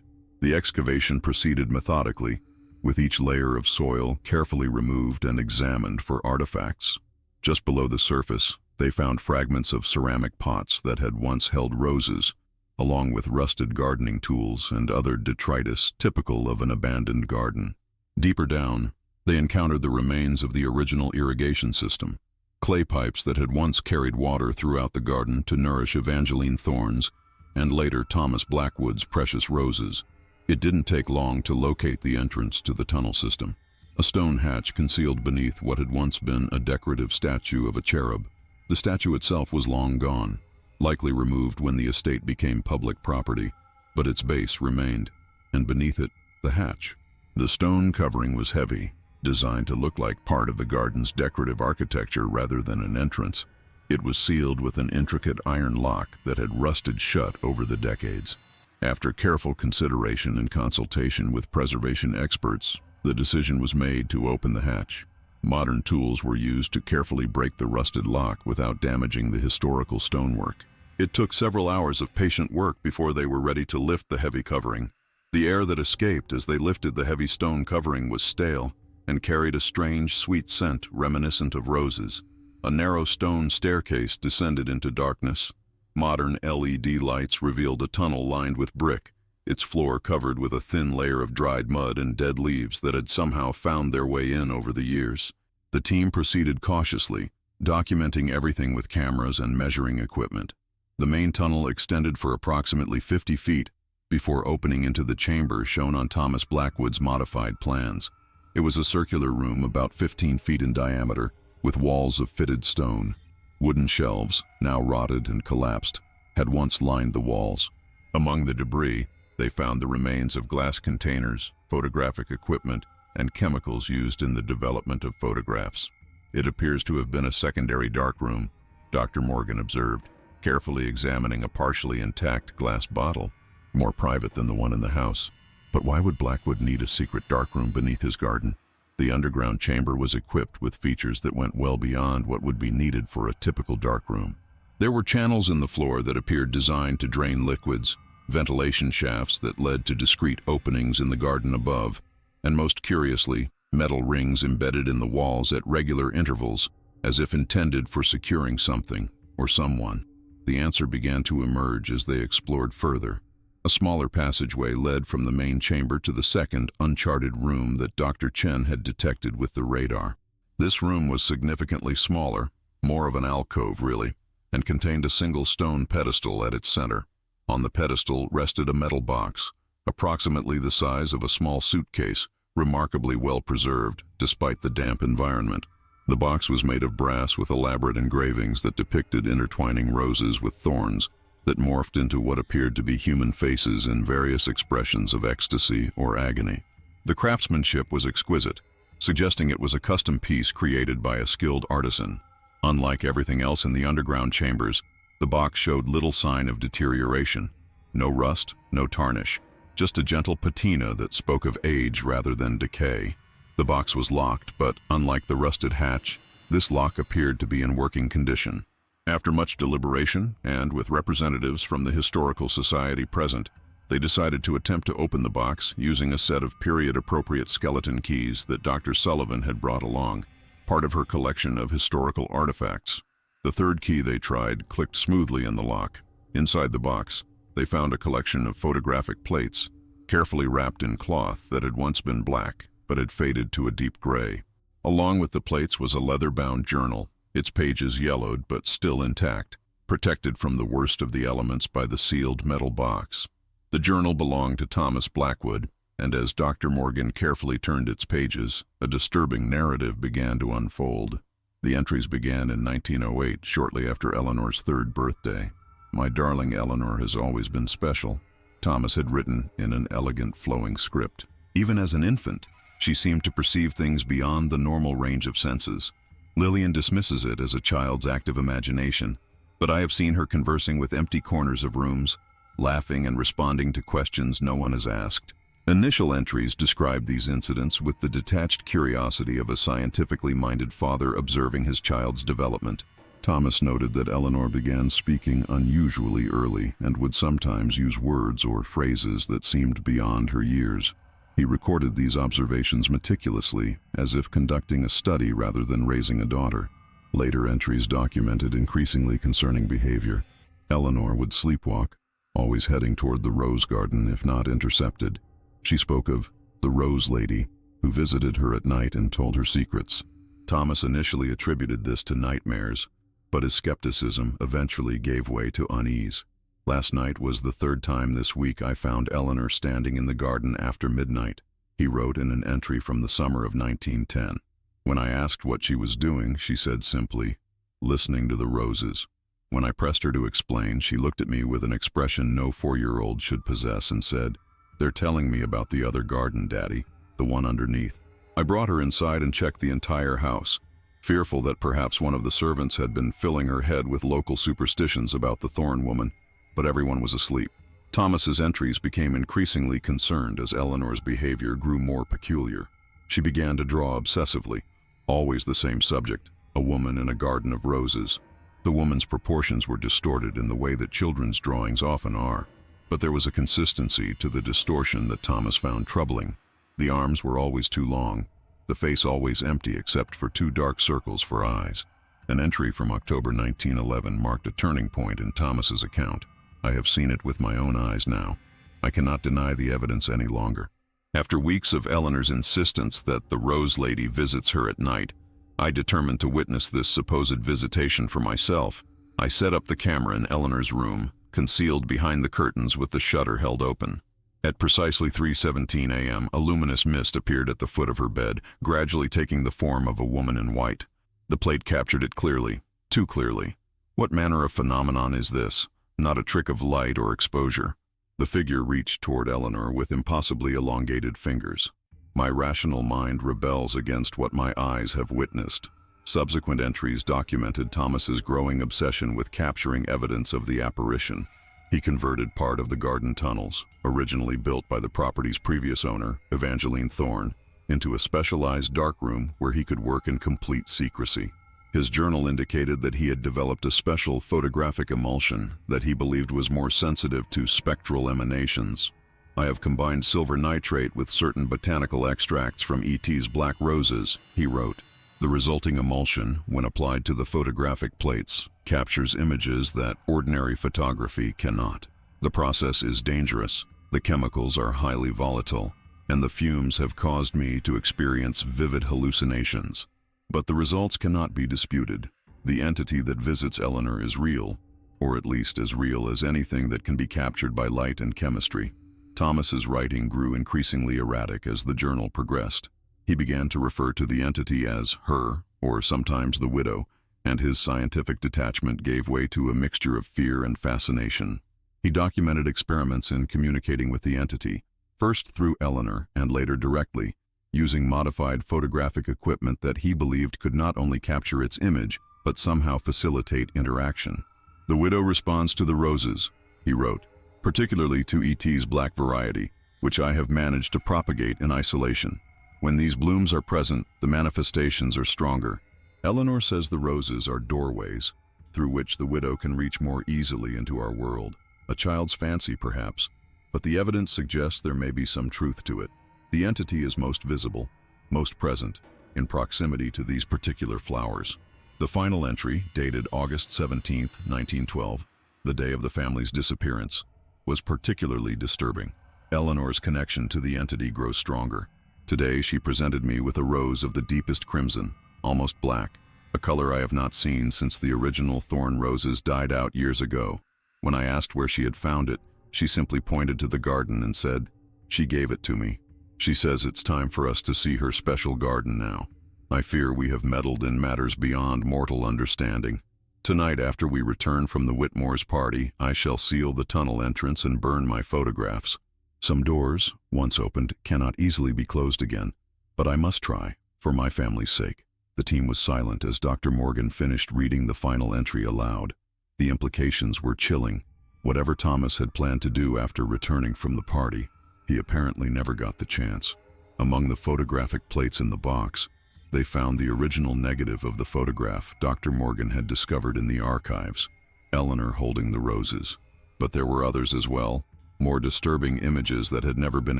The excavation proceeded methodically, with each layer of soil carefully removed and examined for artifacts. Just below the surface, they found fragments of ceramic pots that had once held roses, along with rusted gardening tools and other detritus typical of an abandoned garden. Deeper down, they encountered the remains of the original irrigation system, clay pipes that had once carried water throughout the garden to nourish Evangeline thorns and later Thomas Blackwood's precious roses. It didn't take long to locate the entrance to the tunnel system. A stone hatch concealed beneath what had once been a decorative statue of a cherub. The statue itself was long gone, likely removed when the estate became public property, but its base remained, and beneath it, the hatch. The stone covering was heavy, designed to look like part of the garden's decorative architecture rather than an entrance. It was sealed with an intricate iron lock that had rusted shut over the decades. After careful consideration and consultation with preservation experts, the decision was made to open the hatch. Modern tools were used to carefully break the rusted lock without damaging the historical stonework. It took several hours of patient work before they were ready to lift the heavy covering. The air that escaped as they lifted the heavy stone covering was stale and carried a strange, sweet scent reminiscent of roses. A narrow stone staircase descended into darkness. Modern LED lights revealed a tunnel lined with brick, its floor covered with a thin layer of dried mud and dead leaves that had somehow found their way in over the years. The team proceeded cautiously, documenting everything with cameras and measuring equipment. The main tunnel extended for approximately 50 feet before opening into the chamber shown on Thomas Blackwood's modified plans. It was a circular room about 15 feet in diameter, with walls of fitted stone. Wooden shelves, now rotted and collapsed, had once lined the walls. Among the debris, they found the remains of glass containers, photographic equipment, and chemicals used in the development of photographs. It appears to have been a secondary darkroom, Dr. Morgan observed, carefully examining a partially intact glass bottle, more private than the one in the house. But why would Blackwood need a secret darkroom beneath his garden? The underground chamber was equipped with features that went well beyond what would be needed for a typical darkroom. There were channels in the floor that appeared designed to drain liquids, ventilation shafts that led to discreet openings in the garden above, and most curiously, metal rings embedded in the walls at regular intervals, as if intended for securing something or someone. The answer began to emerge as they explored further. A smaller passageway led from the main chamber to the second, uncharted room that Dr. Chen had detected with the radar. This room was significantly smaller, more of an alcove really, and contained a single stone pedestal at its center. On the pedestal rested a metal box, approximately the size of a small suitcase, remarkably well preserved despite the damp environment. The box was made of brass with elaborate engravings that depicted intertwining roses with thorns that morphed into what appeared to be human faces in various expressions of ecstasy or agony. The craftsmanship was exquisite, suggesting it was a custom piece created by a skilled artisan. Unlike everything else in the underground chambers, the box showed little sign of deterioration. No rust, no tarnish, just a gentle patina that spoke of age rather than decay. The box was locked, but unlike the rusted hatch, this lock appeared to be in working condition. After much deliberation, and with representatives from the Historical Society present, they decided to attempt to open the box using a set of period-appropriate skeleton keys that Dr. Sullivan had brought along, part of her collection of historical artifacts. The third key they tried clicked smoothly in the lock. Inside the box, they found a collection of photographic plates, carefully wrapped in cloth that had once been black, but had faded to a deep gray. Along with the plates was a leather-bound journal, its pages yellowed but still intact, protected from the worst of the elements by the sealed metal box. The journal belonged to Thomas Blackwood, and as Dr. Morgan carefully turned its pages, a disturbing narrative began to unfold. The entries began in 1908, shortly after Eleanor's third birthday. "My darling Eleanor has always been special," Thomas had written in an elegant, flowing script. "Even as an infant, she seemed to perceive things beyond the normal range of senses. Lillian dismisses it as a child's active imagination, but I have seen her conversing with empty corners of rooms, laughing and responding to questions no one has asked. Initial entries describe these incidents with the detached curiosity of a scientifically minded father observing his child's development. Thomas noted that Eleanor began speaking unusually early and would sometimes use words or phrases that seemed beyond her years. He recorded these observations meticulously, as if conducting a study rather than raising a daughter. Later entries documented increasingly concerning behavior. Eleanor would sleepwalk, always heading toward the rose garden if not intercepted. She spoke of the Rose Lady, who visited her at night and told her secrets. Thomas initially attributed this to nightmares, but his skepticism eventually gave way to unease. Last night was the third time this week I found Eleanor standing in the garden after midnight, he wrote in an entry from the summer of 1910. When I asked what she was doing, she said simply, listening to the roses. When I pressed her to explain, she looked at me with an expression no 4-year-old should possess and said, "They're telling me about the other garden, Daddy, the one underneath." I brought her inside and checked the entire house, fearful that perhaps one of the servants had been filling her head with local superstitions about the Thorn Woman, but everyone was asleep. Thomas's entries became increasingly concerned as Eleanor's behavior grew more peculiar. She began to draw obsessively, always the same subject, a woman in a garden of roses. The woman's proportions were distorted in the way that children's drawings often are, but there was a consistency to the distortion that Thomas found troubling. The arms were always too long, the face always empty except for 2 dark circles for eyes. An entry from October 1911 marked a turning point in Thomas's account. I have seen it with my own eyes now. I cannot deny the evidence any longer. After weeks of Eleanor's insistence that the Rose Lady visits her at night, I determined to witness this supposed visitation for myself. I set up the camera in Eleanor's room, concealed behind the curtains with the shutter held open. At precisely 3:17 a.m., a luminous mist appeared at the foot of her bed, gradually taking the form of a woman in white. The plate captured it clearly, too clearly. What manner of phenomenon is this? Not a trick of light or exposure. The figure reached toward Eleanor with impossibly elongated fingers. My rational mind rebels against what my eyes have witnessed. Subsequent entries documented Thomas's growing obsession with capturing evidence of the apparition. He converted part of the garden tunnels, originally built by the property's previous owner, Evangeline Thorne, into a specialized darkroom where he could work in complete secrecy. His journal indicated that he had developed a special photographic emulsion that he believed was more sensitive to spectral emanations. I have combined silver nitrate with certain botanical extracts from E.T.'s black roses, he wrote. The resulting emulsion, when applied to the photographic plates, captures images that ordinary photography cannot. The process is dangerous, the chemicals are highly volatile, and the fumes have caused me to experience vivid hallucinations. But the results cannot be disputed. The entity that visits Eleanor is real, or at least as real as anything that can be captured by light and chemistry. Thomas's writing grew increasingly erratic as the journal progressed. He began to refer to the entity as her, or sometimes the widow, and his scientific detachment gave way to a mixture of fear and fascination. He documented experiments in communicating with the entity, first through Eleanor and later directly, using modified photographic equipment that he believed could not only capture its image, but somehow facilitate interaction. The widow responds to the roses, he wrote, particularly to E.T.'s black variety, which I have managed to propagate in isolation. When these blooms are present, the manifestations are stronger. Eleanor says the roses are doorways, through which the widow can reach more easily into our world. A child's fancy, perhaps, but the evidence suggests there may be some truth to it. The entity is most visible, most present, in proximity to these particular flowers. The final entry, dated August 17, 1912, the day of the family's disappearance, was particularly disturbing. Eleanor's connection to the entity grows stronger. Today she presented me with a rose of the deepest crimson, almost black, a color I have not seen since the original thorn roses died out years ago. When I asked where she had found it, she simply pointed to the garden and said, "She gave it to me. She says it's time for us to see her special garden now." I fear we have meddled in matters beyond mortal understanding. Tonight, after we return from the Whitmore's party, I shall seal the tunnel entrance and burn my photographs. Some doors, once opened, cannot easily be closed again, but I must try, for my family's sake. The team was silent as Dr. Morgan finished reading the final entry aloud. The implications were chilling. Whatever Thomas had planned to do after returning from the party, he apparently never got the chance. Among the photographic plates in the box, they found the original negative of the photograph Dr. Morgan had discovered in the archives, Eleanor holding the roses. But there were others as well, more disturbing images that had never been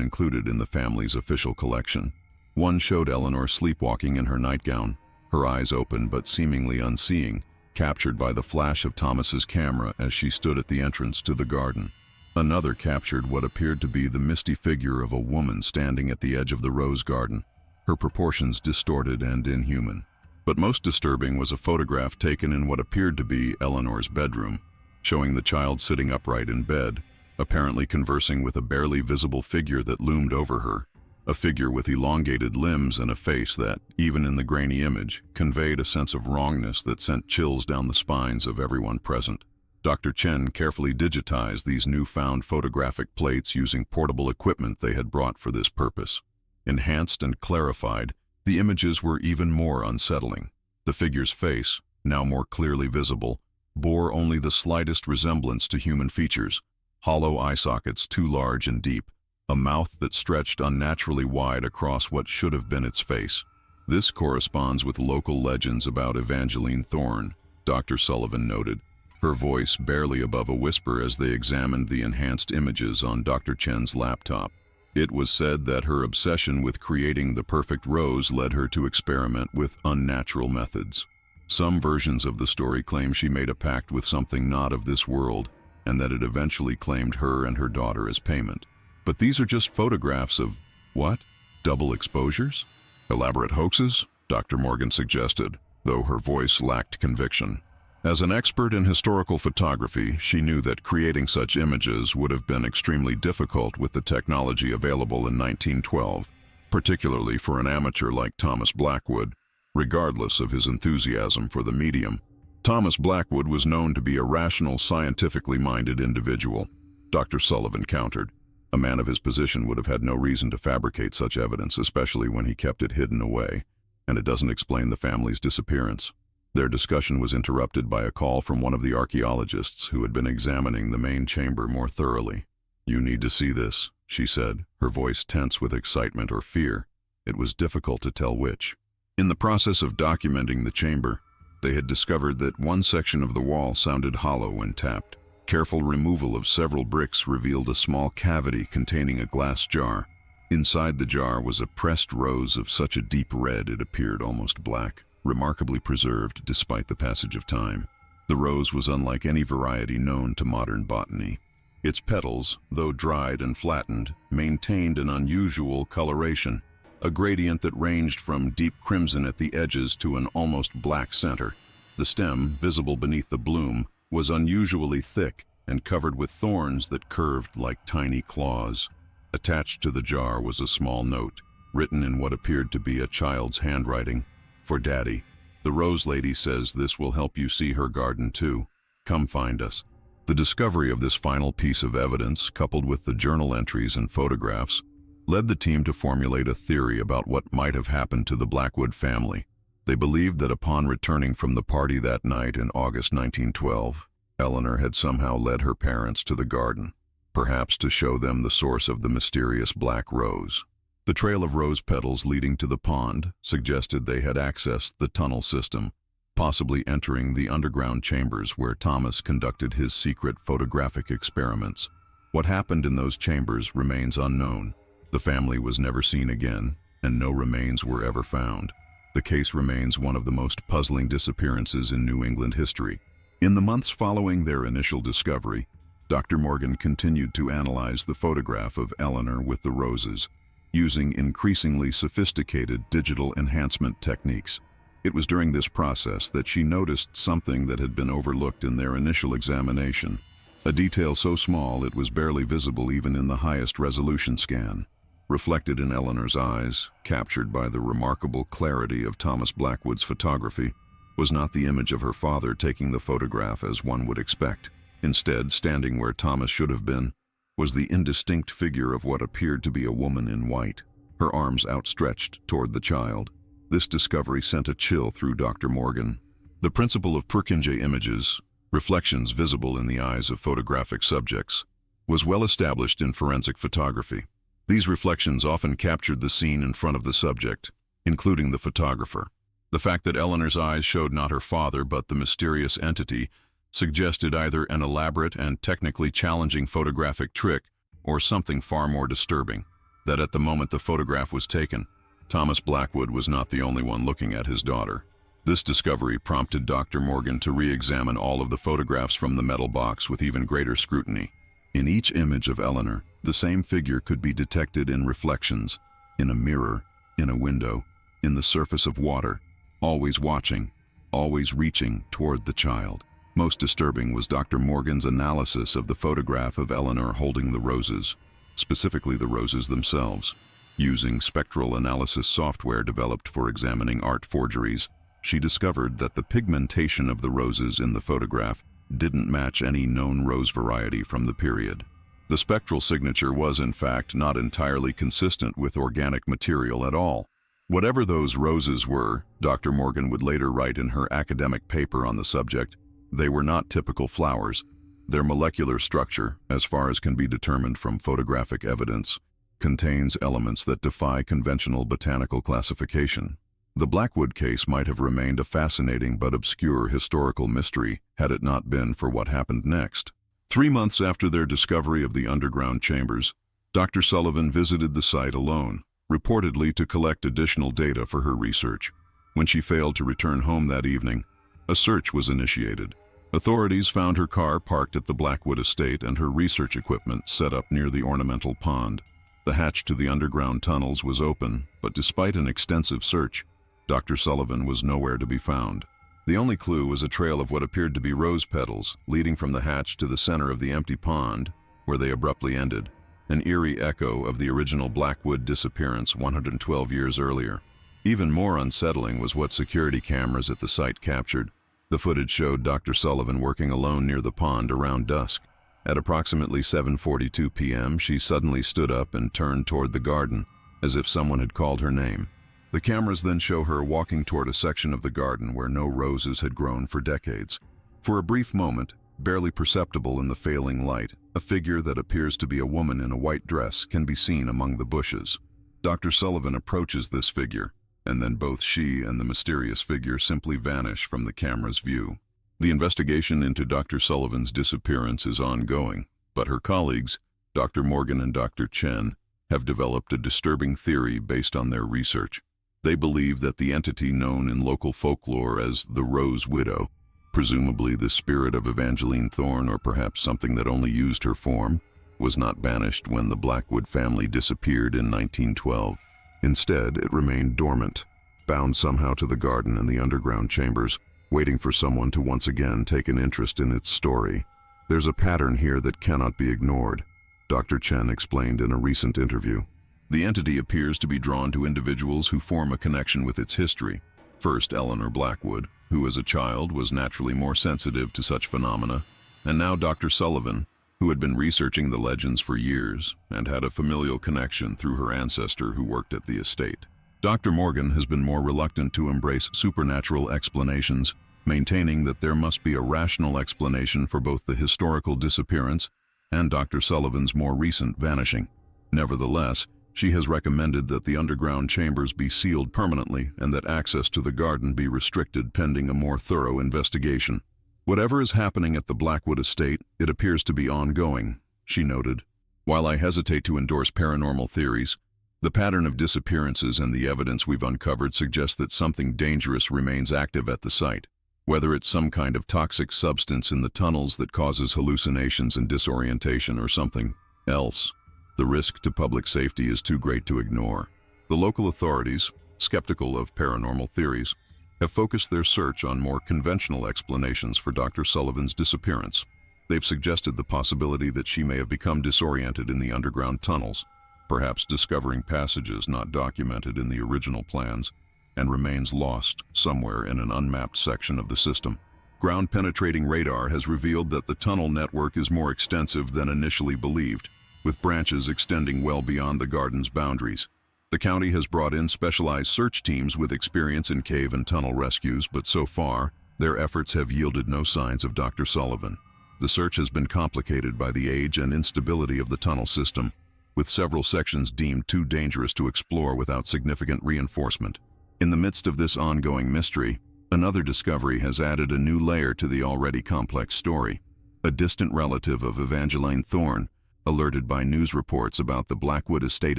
included in the family's official collection. One showed Eleanor sleepwalking in her nightgown, her eyes open but seemingly unseeing, captured by the flash of Thomas's camera as she stood at the entrance to the garden. Another captured what appeared to be the misty figure of a woman standing at the edge of the rose garden, her proportions distorted and inhuman. But most disturbing was a photograph taken in what appeared to be Eleanor's bedroom, showing the child sitting upright in bed, apparently conversing with a barely visible figure that loomed over her, a figure with elongated limbs and a face that, even in the grainy image, conveyed a sense of wrongness that sent chills down the spines of everyone present. Dr. Chen carefully digitized these newfound photographic plates using portable equipment they had brought for this purpose. Enhanced and clarified, the images were even more unsettling. The figure's face, now more clearly visible, bore only the slightest resemblance to human features, hollow eye sockets too large and deep, a mouth that stretched unnaturally wide across what should have been its face. This corresponds with local legends about Evangeline Thorne, Dr. Sullivan noted, her voice barely above a whisper as they examined the enhanced images on Dr. Chen's laptop. It was said that her obsession with creating the perfect rose led her to experiment with unnatural methods. Some versions of the story claim she made a pact with something not of this world, and that it eventually claimed her and her daughter as payment. But these are just photographs of, what? Double exposures? Elaborate hoaxes? Dr. Morgan suggested, though her voice lacked conviction. As an expert in historical photography, she knew that creating such images would have been extremely difficult with the technology available in 1912, particularly for an amateur like Thomas Blackwood, regardless of his enthusiasm for the medium. Thomas Blackwood was known to be a rational, scientifically minded individual, Dr. Sullivan countered. A man of his position would have had no reason to fabricate such evidence, especially when he kept it hidden away, and it doesn't explain the family's disappearance. Their discussion was interrupted by a call from one of the archaeologists who had been examining the main chamber more thoroughly. "You need to see this," she said, her voice tense with excitement or fear. It was difficult to tell which. In the process of documenting the chamber, they had discovered that one section of the wall sounded hollow when tapped. Careful removal of several bricks revealed a small cavity containing a glass jar. Inside the jar was a pressed rose of such a deep red it appeared almost black, remarkably preserved despite the passage of time. The rose was unlike any variety known to modern botany. Its petals, though dried and flattened, maintained an unusual coloration, a gradient that ranged from deep crimson at the edges to an almost black center. The stem, visible beneath the bloom, was unusually thick and covered with thorns that curved like tiny claws. Attached to the jar was a small note, written in what appeared to be a child's handwriting. "For Daddy. The Rose Lady says this will help you see her garden too. Come find us." The discovery of this final piece of evidence, coupled with the journal entries and photographs, led the team to formulate a theory about what might have happened to the Blackwood family. They believed that upon returning from the party that night in August 1912, Eleanor had somehow led her parents to the garden, perhaps to show them the source of the mysterious black rose. The trail of rose petals leading to the pond suggested they had accessed the tunnel system, possibly entering the underground chambers where Thomas conducted his secret photographic experiments. What happened in those chambers remains unknown. The family was never seen again, and no remains were ever found. The case remains one of the most puzzling disappearances in New England history. In the months following their initial discovery, Dr. Morgan continued to analyze the photograph of Eleanor with the roses, using increasingly sophisticated digital enhancement techniques. It was during this process that she noticed something that had been overlooked in their initial examination, a detail so small it was barely visible even in the highest resolution scan. Reflected in Eleanor's eyes, captured by the remarkable clarity of Thomas Blackwood's photography, was not the image of her father taking the photograph as one would expect. Instead, standing where Thomas should have been, was the indistinct figure of what appeared to be a woman in white, her arms outstretched toward the child. This discovery sent a chill through Dr. Morgan. The principle of Purkinje images, reflections visible in the eyes of photographic subjects, was well established in forensic photography. These reflections often captured the scene in front of the subject, including the photographer. The fact that Eleanor's eyes showed not her father but the mysterious entity suggested either an elaborate and technically challenging photographic trick or something far more disturbing, that at the moment the photograph was taken, Thomas Blackwood was not the only one looking at his daughter. This discovery prompted Dr. Morgan to re-examine all of the photographs from the metal box with even greater scrutiny. In each image of Eleanor, the same figure could be detected in reflections, in a mirror, in a window, in the surface of water, always watching, always reaching toward the child. Most disturbing was Dr. Morgan's analysis of the photograph of Eleanor holding the roses, specifically the roses themselves. Using spectral analysis software developed for examining art forgeries, she discovered that the pigmentation of the roses in the photograph didn't match any known rose variety from the period. The spectral signature was, in fact, not entirely consistent with organic material at all. Whatever those roses were, Dr. Morgan would later write in her academic paper on the subject, they were not typical flowers. Their molecular structure, as far as can be determined from photographic evidence, contains elements that defy conventional botanical classification. The Blackwood case might have remained a fascinating but obscure historical mystery had it not been for what happened next. 3 months after their discovery of the underground chambers, Dr. Sullivan visited the site alone, reportedly to collect additional data for her research. When she failed to return home that evening, a search was initiated. Authorities found her car parked at the Blackwood estate and her research equipment set up near the ornamental pond. The hatch to the underground tunnels was open, but despite an extensive search, Dr. Sullivan was nowhere to be found. The only clue was a trail of what appeared to be rose petals, leading from the hatch to the center of the empty pond, where they abruptly ended, an eerie echo of the original Blackwood disappearance 112 years earlier. Even more unsettling was what security cameras at the site captured. The footage showed Dr. Sullivan working alone near the pond around dusk. At approximately 7:42 p.m., she suddenly stood up and turned toward the garden, as if someone had called her name. The cameras then show her walking toward a section of the garden where no roses had grown for decades. For a brief moment, barely perceptible in the failing light, a figure that appears to be a woman in a white dress can be seen among the bushes. Dr. Sullivan approaches this figure, and then both she and the mysterious figure simply vanish from the camera's view. The investigation into Dr. Sullivan's disappearance is ongoing, but her colleagues, Dr. Morgan and Dr. Chen, have developed a disturbing theory based on their research. They believe that the entity known in local folklore as the Rose Widow, presumably the spirit of Evangeline Thorne or perhaps something that only used her form, was not banished when the Blackwood family disappeared in 1912. Instead, it remained dormant, bound somehow to the garden and the underground chambers, waiting for someone to once again take an interest in its story. There's a pattern here that cannot be ignored, Dr. Chen explained in a recent interview. The entity appears to be drawn to individuals who form a connection with its history. First, Eleanor Blackwood, who as a child was naturally more sensitive to such phenomena, and now Dr. Sullivan, who had been researching the legends for years and had a familial connection through her ancestor who worked at the estate. Dr. Morgan has been more reluctant to embrace supernatural explanations, maintaining that there must be a rational explanation for both the historical disappearance and Dr. Sullivan's more recent vanishing. Nevertheless, she has recommended that the underground chambers be sealed permanently and that access to the garden be restricted pending a more thorough investigation. Whatever is happening at the Blackwood estate, it appears to be ongoing, she noted. While I hesitate to endorse paranormal theories, the pattern of disappearances and the evidence we've uncovered suggests that something dangerous remains active at the site. Whether it's some kind of toxic substance in the tunnels that causes hallucinations and disorientation or something else, the risk to public safety is too great to ignore. The local authorities, skeptical of paranormal theories, have focused their search on more conventional explanations for Dr. Sullivan's disappearance. They've suggested the possibility that she may have become disoriented in the underground tunnels, perhaps discovering passages not documented in the original plans, and remains lost somewhere in an unmapped section of the system. Ground-penetrating radar has revealed that the tunnel network is more extensive than initially believed, with branches extending well beyond the garden's boundaries. The county has brought in specialized search teams with experience in cave and tunnel rescues, but so far, Their efforts have yielded no signs of Dr. Sullivan. The search has been complicated by the age and instability of the tunnel system, with several sections deemed too dangerous to explore without significant reinforcement. In the midst of this ongoing mystery, another discovery has added a new layer to the already complex story. A distant relative of Evangeline Thorne, alerted by news reports about the Blackwood estate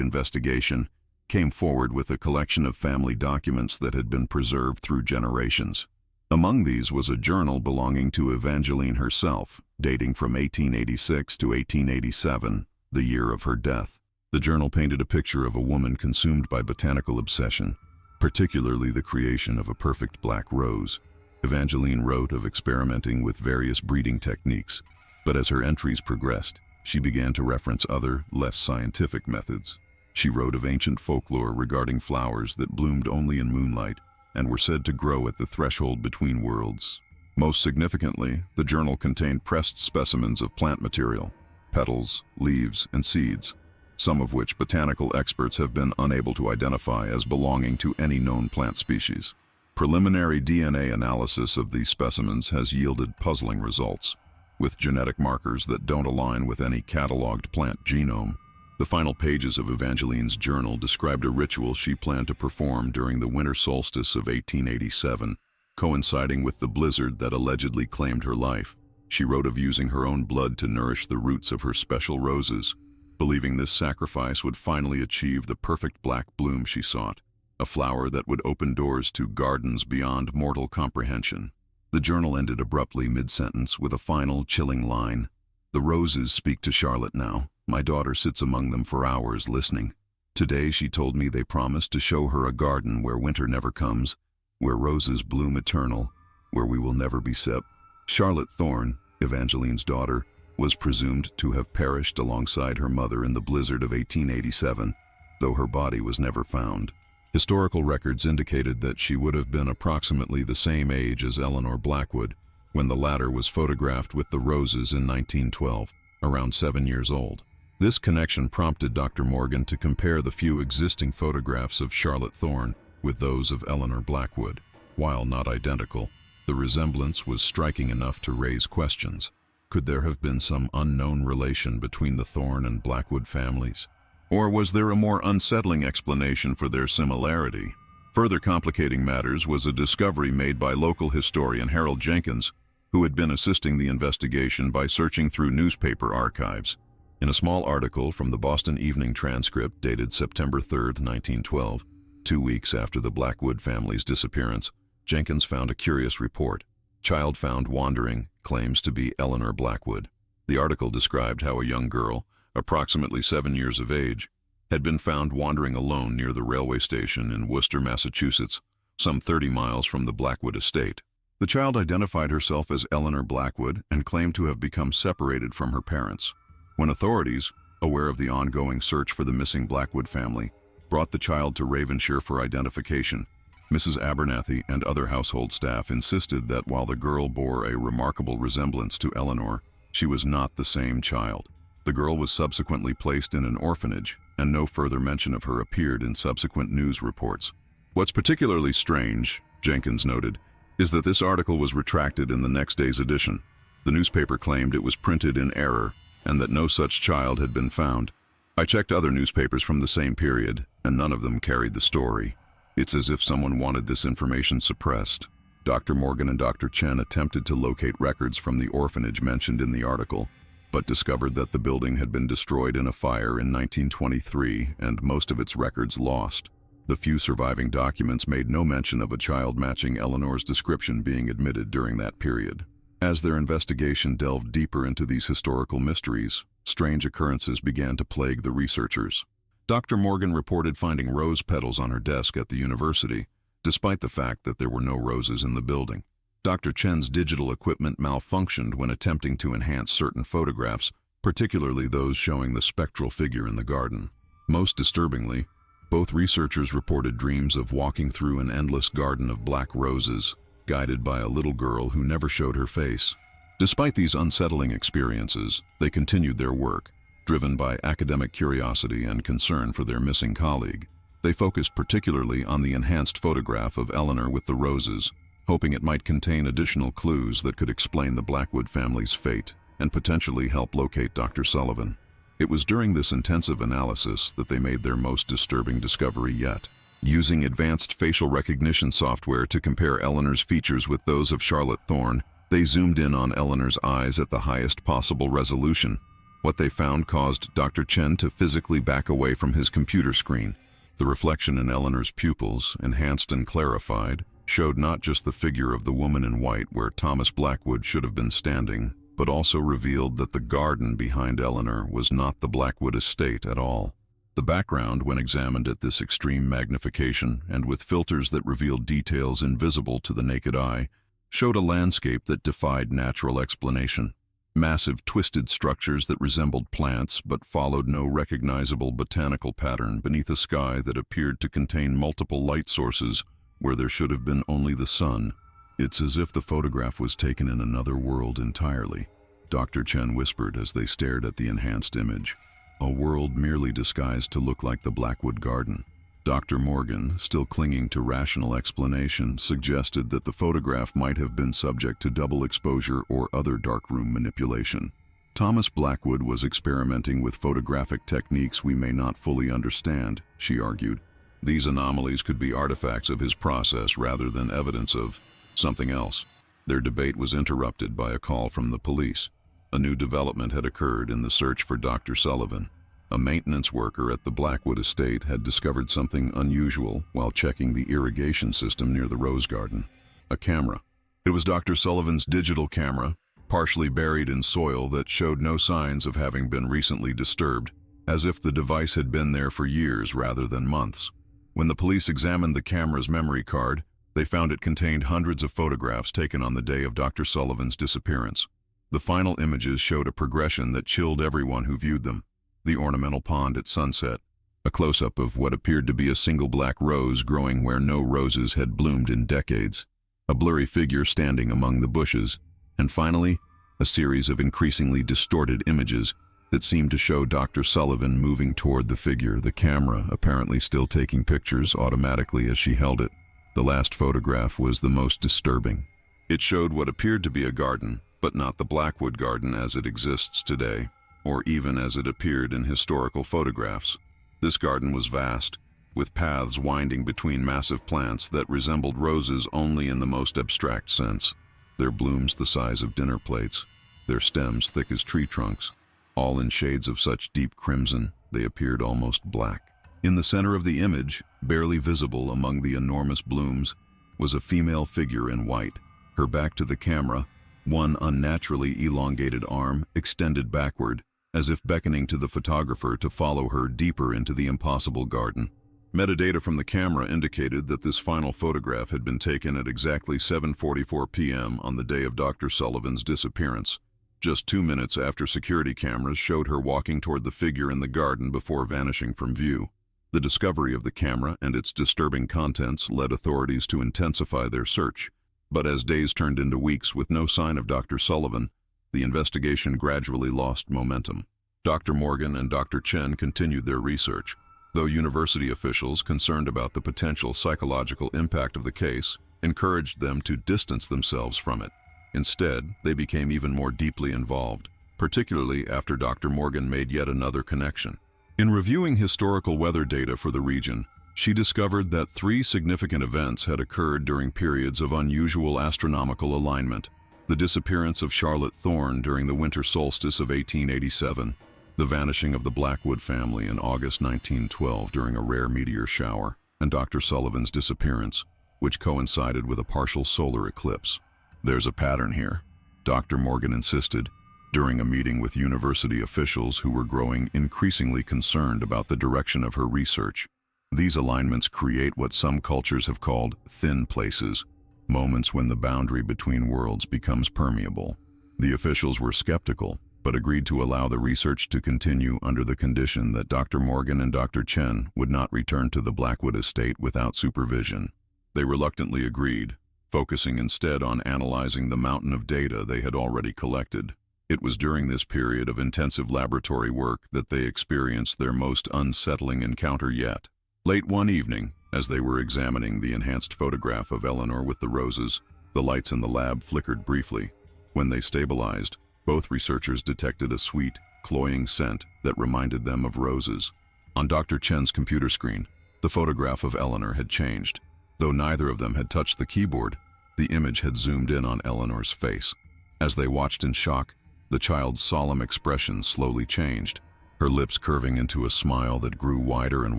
investigation, came forward with a collection of family documents that had been preserved through generations. Among these was a journal belonging to Evangeline herself, dating from 1886 to 1887, the year of her death. The journal painted a picture of a woman consumed by botanical obsession, particularly the creation of a perfect black rose. Evangeline wrote of experimenting with various breeding techniques, but as her entries progressed, she began to reference other, less scientific methods. She wrote of ancient folklore regarding flowers that bloomed only in moonlight and were said to grow at the threshold between worlds. Most significantly, the journal contained pressed specimens of plant material, petals, leaves, and seeds, some of which botanical experts have been unable to identify as belonging to any known plant species. Preliminary DNA analysis of these specimens has yielded puzzling results, with genetic markers that don't align with any cataloged plant genome. The final pages of Evangeline's journal described a ritual she planned to perform during the winter solstice of 1887, coinciding with the blizzard that allegedly claimed her life. She wrote of using her own blood to nourish the roots of her special roses, believing this sacrifice would finally achieve the perfect black bloom she sought, a flower that would open doors to gardens beyond mortal comprehension. The journal ended abruptly mid-sentence with a final, chilling line. "The roses speak to Charlotte now. My daughter sits among them for hours listening. Today she told me they promised to show her a garden where winter never comes, where roses bloom eternal, where we will never be separated." Charlotte Thorne, Evangeline's daughter, was presumed to have perished alongside her mother in the blizzard of 1887, though her body was never found. Historical records indicated that she would have been approximately the same age as Eleanor Blackwood when the latter was photographed with the roses in 1912, around 7 years old. This connection prompted Dr. Morgan to compare the few existing photographs of Charlotte Thorne with those of Eleanor Blackwood. While not identical, the resemblance was striking enough to raise questions. Could there have been some unknown relation between the Thorne and Blackwood families? Or was there a more unsettling explanation for their similarity? Further complicating matters was a discovery made by local historian Harold Jenkins, who had been assisting the investigation by searching through newspaper archives. In a small article from the Boston Evening Transcript dated September 3, 1912, 2 weeks after the Blackwood family's disappearance, Jenkins found a curious report. Child found wandering, claims to be Eleanor Blackwood. The article described how a young girl, approximately 7 years of age, had been found wandering alone near the railway station in Worcester, Massachusetts, some 30 miles from the Blackwood estate. The child identified herself as Eleanor Blackwood and claimed to have become separated from her parents. When authorities, aware of the ongoing search for the missing Blackwood family, brought the child to Ravenshire for identification, Mrs. Abernathy and other household staff insisted that while the girl bore a remarkable resemblance to Eleanor, she was not the same child. The girl was subsequently placed in an orphanage, and no further mention of her appeared in subsequent news reports. What's particularly strange, Jenkins noted, is that this article was retracted in the next day's edition. The newspaper claimed it was printed in error and that no such child had been found. I checked other newspapers from the same period, and none of them carried the story. It's as if someone wanted this information suppressed. Dr. Morgan and Dr. Chen attempted to locate records from the orphanage mentioned in the article, but discovered that the building had been destroyed in a fire in 1923 and most of its records lost. The few surviving documents made no mention of a child matching Eleanor's description being admitted during that period. As their investigation delved deeper into these historical mysteries, strange occurrences began to plague the researchers. Dr. Morgan reported finding rose petals on her desk at the university, despite the fact that there were no roses in the building. Dr. Chen's digital equipment malfunctioned when attempting to enhance certain photographs, particularly those showing the spectral figure in the garden. Most disturbingly, both researchers reported dreams of walking through an endless garden of black roses, guided by a little girl who never showed her face. Despite these unsettling experiences, they continued their work, driven by academic curiosity and concern for their missing colleague. They focused particularly on the enhanced photograph of Eleanor with the roses, hoping it might contain additional clues that could explain the Blackwood family's fate and potentially help locate Dr. Sullivan. It was during this intensive analysis that they made their most disturbing discovery yet. Using advanced facial recognition software to compare Eleanor's features with those of Charlotte Thorne, they zoomed in on Eleanor's eyes at the highest possible resolution. What they found caused Dr. Chen to physically back away from his computer screen. The reflection in Eleanor's pupils, enhanced and clarified, showed not just the figure of the woman in white where Thomas Blackwood should have been standing, but also revealed that the garden behind Eleanor was not the Blackwood estate at all. The background, when examined at this extreme magnification and with filters that revealed details invisible to the naked eye, showed a landscape that defied natural explanation. Massive twisted structures that resembled plants but followed no recognizable botanical pattern beneath a sky that appeared to contain multiple light sources where there should have been only the sun. It's as if the photograph was taken in another world entirely, Dr. Chen whispered as they stared at the enhanced image. A world merely disguised to look like the Blackwood garden. Dr. Morgan, still clinging to rational explanation, suggested that the photograph might have been subject to double exposure or other darkroom manipulation. Thomas Blackwood was experimenting with photographic techniques we may not fully understand, she argued. These anomalies could be artifacts of his process rather than evidence of something else. Their debate was interrupted by a call from the police. A new development had occurred in the search for Dr. Sullivan. A maintenance worker at the Blackwood estate had discovered something unusual while checking the irrigation system near the rose garden. A camera. It was Dr. Sullivan's digital camera, partially buried in soil that showed no signs of having been recently disturbed, as if the device had been there for years rather than months. When the police examined the camera's memory card, they found it contained hundreds of photographs taken on the day of Dr. Sullivan's disappearance. The final images showed a progression that chilled everyone who viewed them. The ornamental pond at sunset, a close-up of what appeared to be a single black rose growing where no roses had bloomed in decades, a blurry figure standing among the bushes, and finally, a series of increasingly distorted images that seemed to show Dr. Sullivan moving toward the figure, the camera apparently still taking pictures automatically as she held it. The last photograph was the most disturbing. It showed what appeared to be a garden, but not the Blackwood garden as it exists today, or even as it appeared in historical photographs. This garden was vast, with paths winding between massive plants that resembled roses only in the most abstract sense, their blooms the size of dinner plates, their stems thick as tree trunks, all in shades of such deep crimson they appeared almost black. In the center of the image, barely visible among the enormous blooms, was a female figure in white, her back to the camera, one unnaturally elongated arm extended backward, as if beckoning to the photographer to follow her deeper into the impossible garden. Metadata from the camera indicated that this final photograph had been taken at exactly 7:44 p.m. on the day of Dr. Sullivan's disappearance, just 2 minutes after security cameras showed her walking toward the figure in the garden before vanishing from view. The discovery of the camera and its disturbing contents led authorities to intensify their search, but as days turned into weeks with no sign of Dr. Sullivan, the investigation gradually lost momentum. Dr. Morgan and Dr. Chen continued their research, though university officials concerned about the potential psychological impact of the case encouraged them to distance themselves from it. Instead, they became even more deeply involved, particularly after Dr. Morgan made yet another connection. In reviewing historical weather data for the region, she discovered that 3 significant events had occurred during periods of unusual astronomical alignment: the disappearance of Charlotte Thorne during the winter solstice of 1887, the vanishing of the Blackwood family in August 1912 during a rare meteor shower, and Dr. Sullivan's disappearance, which coincided with a partial solar eclipse. There's a pattern here, Dr. Morgan insisted, during a meeting with university officials who were growing increasingly concerned about the direction of her research. These alignments create what some cultures have called thin places, moments when the boundary between worlds becomes permeable. The officials were skeptical, but agreed to allow the research to continue under the condition that Dr. Morgan and Dr. Chen would not return to the Blackwood estate without supervision. They reluctantly agreed, focusing instead on analyzing the mountain of data they had already collected. It was during this period of intensive laboratory work that they experienced their most unsettling encounter yet. Late one evening, as they were examining the enhanced photograph of Eleanor with the roses, The lights in the lab flickered briefly. When they stabilized, both researchers detected a sweet, cloying scent that reminded them of roses. On Dr. Chen's computer screen, the photograph of Eleanor had changed. Though neither of them had touched the keyboard, the image had zoomed in on Eleanor's face. As they watched in shock, the child's solemn expression slowly changed, her lips curving into a smile that grew wider and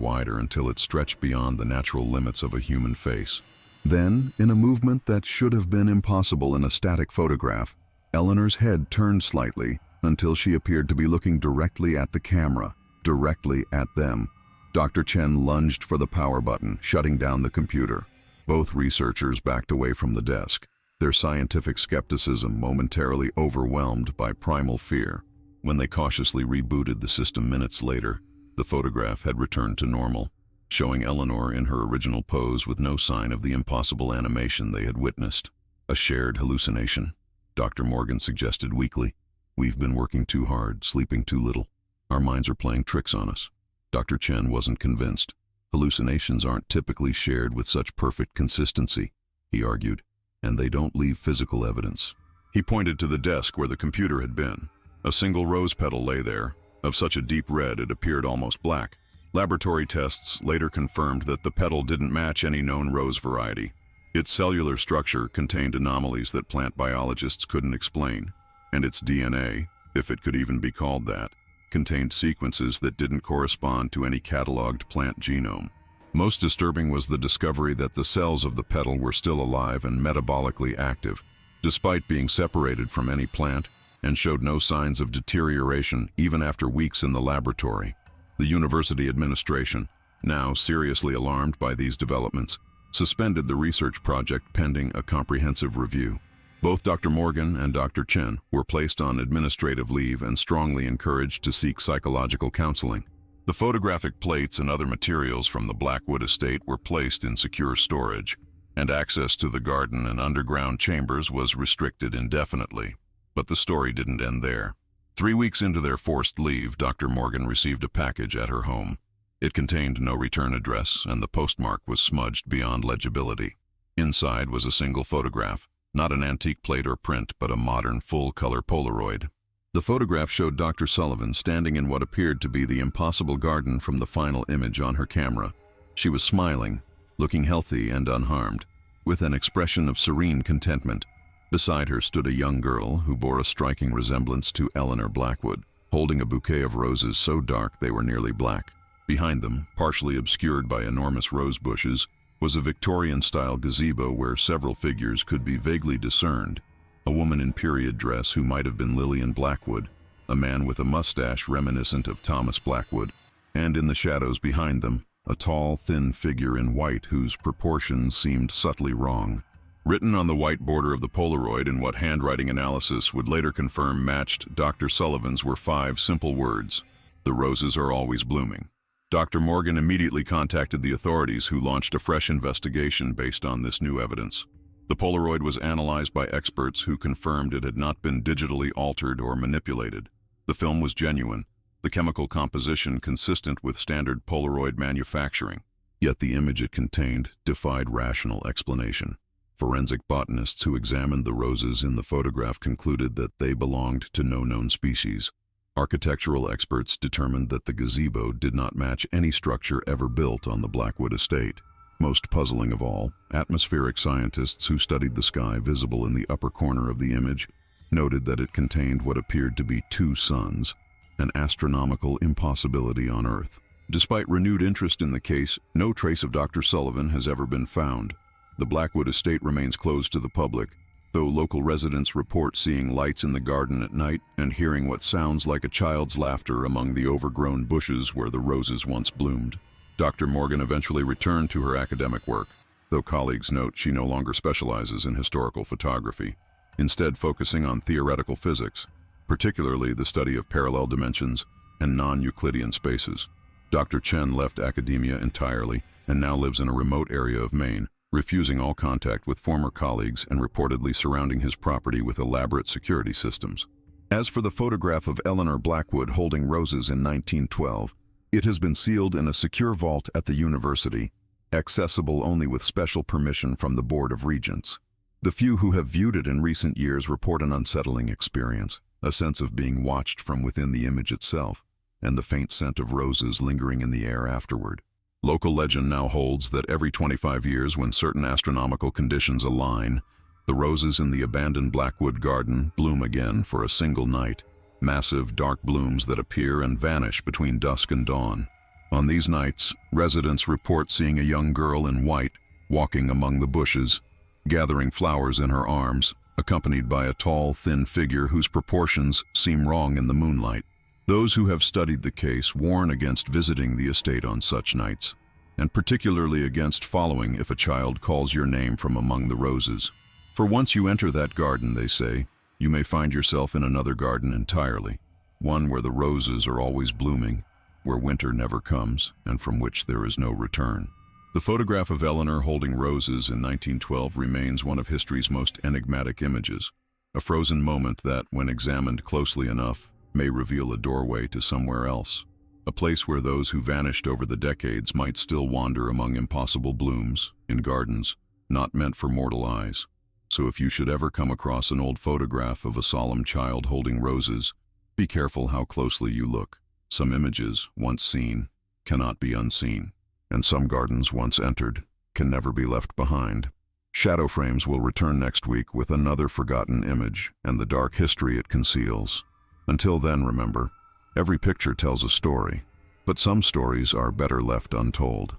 wider until it stretched beyond the natural limits of a human face. Then, in a movement that should have been impossible in a static photograph, Eleanor's head turned slightly until she appeared to be looking directly at the camera, directly at them. Dr. Chen lunged for the power button, shutting down the computer. Both researchers backed away from the desk, their scientific skepticism momentarily overwhelmed by primal fear. When they cautiously rebooted the system minutes later, the photograph had returned to normal, showing Eleanor in her original pose with no sign of the impossible animation they had witnessed. A shared hallucination, Dr. Morgan suggested weakly. We've been working too hard, sleeping too little. Our minds are playing tricks on us. Dr. Chen wasn't convinced. Hallucinations aren't typically shared with such perfect consistency, he argued, and they don't leave physical evidence. He pointed to the desk where the computer had been. A single rose petal lay there, of such a deep red it appeared almost black. Laboratory tests later confirmed that the petal didn't match any known rose variety. Its cellular structure contained anomalies that plant biologists couldn't explain, and its DNA, if it could even be called that, contained sequences that didn't correspond to any cataloged plant genome. Most disturbing was the discovery that the cells of the petal were still alive and metabolically active, despite being separated from any plant, and showed no signs of deterioration even after weeks in the laboratory. The university administration, now seriously alarmed by these developments, suspended the research project pending a comprehensive review. Both Dr. Morgan and Dr. Chen were placed on administrative leave and strongly encouraged to seek psychological counseling. The photographic plates and other materials from the Blackwood estate were placed in secure storage, and access to the garden and underground chambers was restricted indefinitely. But the story didn't end there. 3 weeks into their forced leave, Dr. Morgan received a package at her home. It contained no return address, and the postmark was smudged beyond legibility. Inside was a single photograph, not an antique plate or print, but a modern full-color Polaroid. The photograph showed Dr. Sullivan standing in what appeared to be the impossible garden from the final image on her camera. She was smiling, looking healthy and unharmed, with an expression of serene contentment. Beside her stood a young girl who bore a striking resemblance to Eleanor Blackwood, holding a bouquet of roses so dark they were nearly black. Behind them, partially obscured by enormous rose bushes, was a Victorian-style gazebo where several figures could be vaguely discerned. A woman in period dress who might have been Lillian Blackwood, a man with a mustache reminiscent of Thomas Blackwood, and in the shadows behind them, a tall, thin figure in white whose proportions seemed subtly wrong. Written on the white border of the Polaroid in what handwriting analysis would later confirm matched Dr. Sullivan's were 5 simple words: "The roses are always blooming." Dr. Morgan immediately contacted the authorities, who launched a fresh investigation based on this new evidence. The Polaroid was analyzed by experts who confirmed it had not been digitally altered or manipulated. The film was genuine, the chemical composition consistent with standard Polaroid manufacturing. Yet the image it contained defied rational explanation. Forensic botanists who examined the roses in the photograph concluded that they belonged to no known species. Architectural experts determined that the gazebo did not match any structure ever built on the Blackwood estate. Most puzzling of all, atmospheric scientists who studied the sky visible in the upper corner of the image noted that it contained what appeared to be 2 suns, an astronomical impossibility on Earth. Despite renewed interest in the case, no trace of Dr. Sullivan has ever been found. The Blackwood estate remains closed to the public, though local residents report seeing lights in the garden at night and hearing what sounds like a child's laughter among the overgrown bushes where the roses once bloomed. Dr. Morgan eventually returned to her academic work, though colleagues note she no longer specializes in historical photography, instead focusing on theoretical physics, particularly the study of parallel dimensions and non-Euclidean spaces. Dr. Chen left academia entirely and now lives in a remote area of Maine, refusing all contact with former colleagues and reportedly surrounding his property with elaborate security systems. As for the photograph of Eleanor Blackwood holding roses in 1912, it has been sealed in a secure vault at the university, accessible only with special permission from the Board of Regents. The few who have viewed it in recent years report an unsettling experience, a sense of being watched from within the image itself, and the faint scent of roses lingering in the air afterward. Local legend now holds that every 25 years, when certain astronomical conditions align, the roses in the abandoned Blackwood garden bloom again for a single night, massive dark blooms that appear and vanish between dusk and dawn. On these nights, residents report seeing a young girl in white walking among the bushes, gathering flowers in her arms, accompanied by a tall, thin figure whose proportions seem wrong in the moonlight. Those who have studied the case warn against visiting the estate on such nights, and particularly against following if a child calls your name from among the roses. For once you enter that garden, they say, you may find yourself in another garden entirely, one where the roses are always blooming, where winter never comes, and from which there is no return. The photograph of Eleanor holding roses in 1912 remains one of history's most enigmatic images, a frozen moment that, when examined closely enough, may reveal a doorway to somewhere else, a place where those who vanished over the decades might still wander among impossible blooms in gardens not meant for mortal eyes. So if you should ever come across an old photograph of a solemn child holding roses, be careful how closely you look. Some images, once seen, cannot be unseen, and some gardens once entered can never be left behind. Shadow Frames will return next week with another forgotten image and the dark history it conceals. Until then, remember, every picture tells a story, but some stories are better left untold.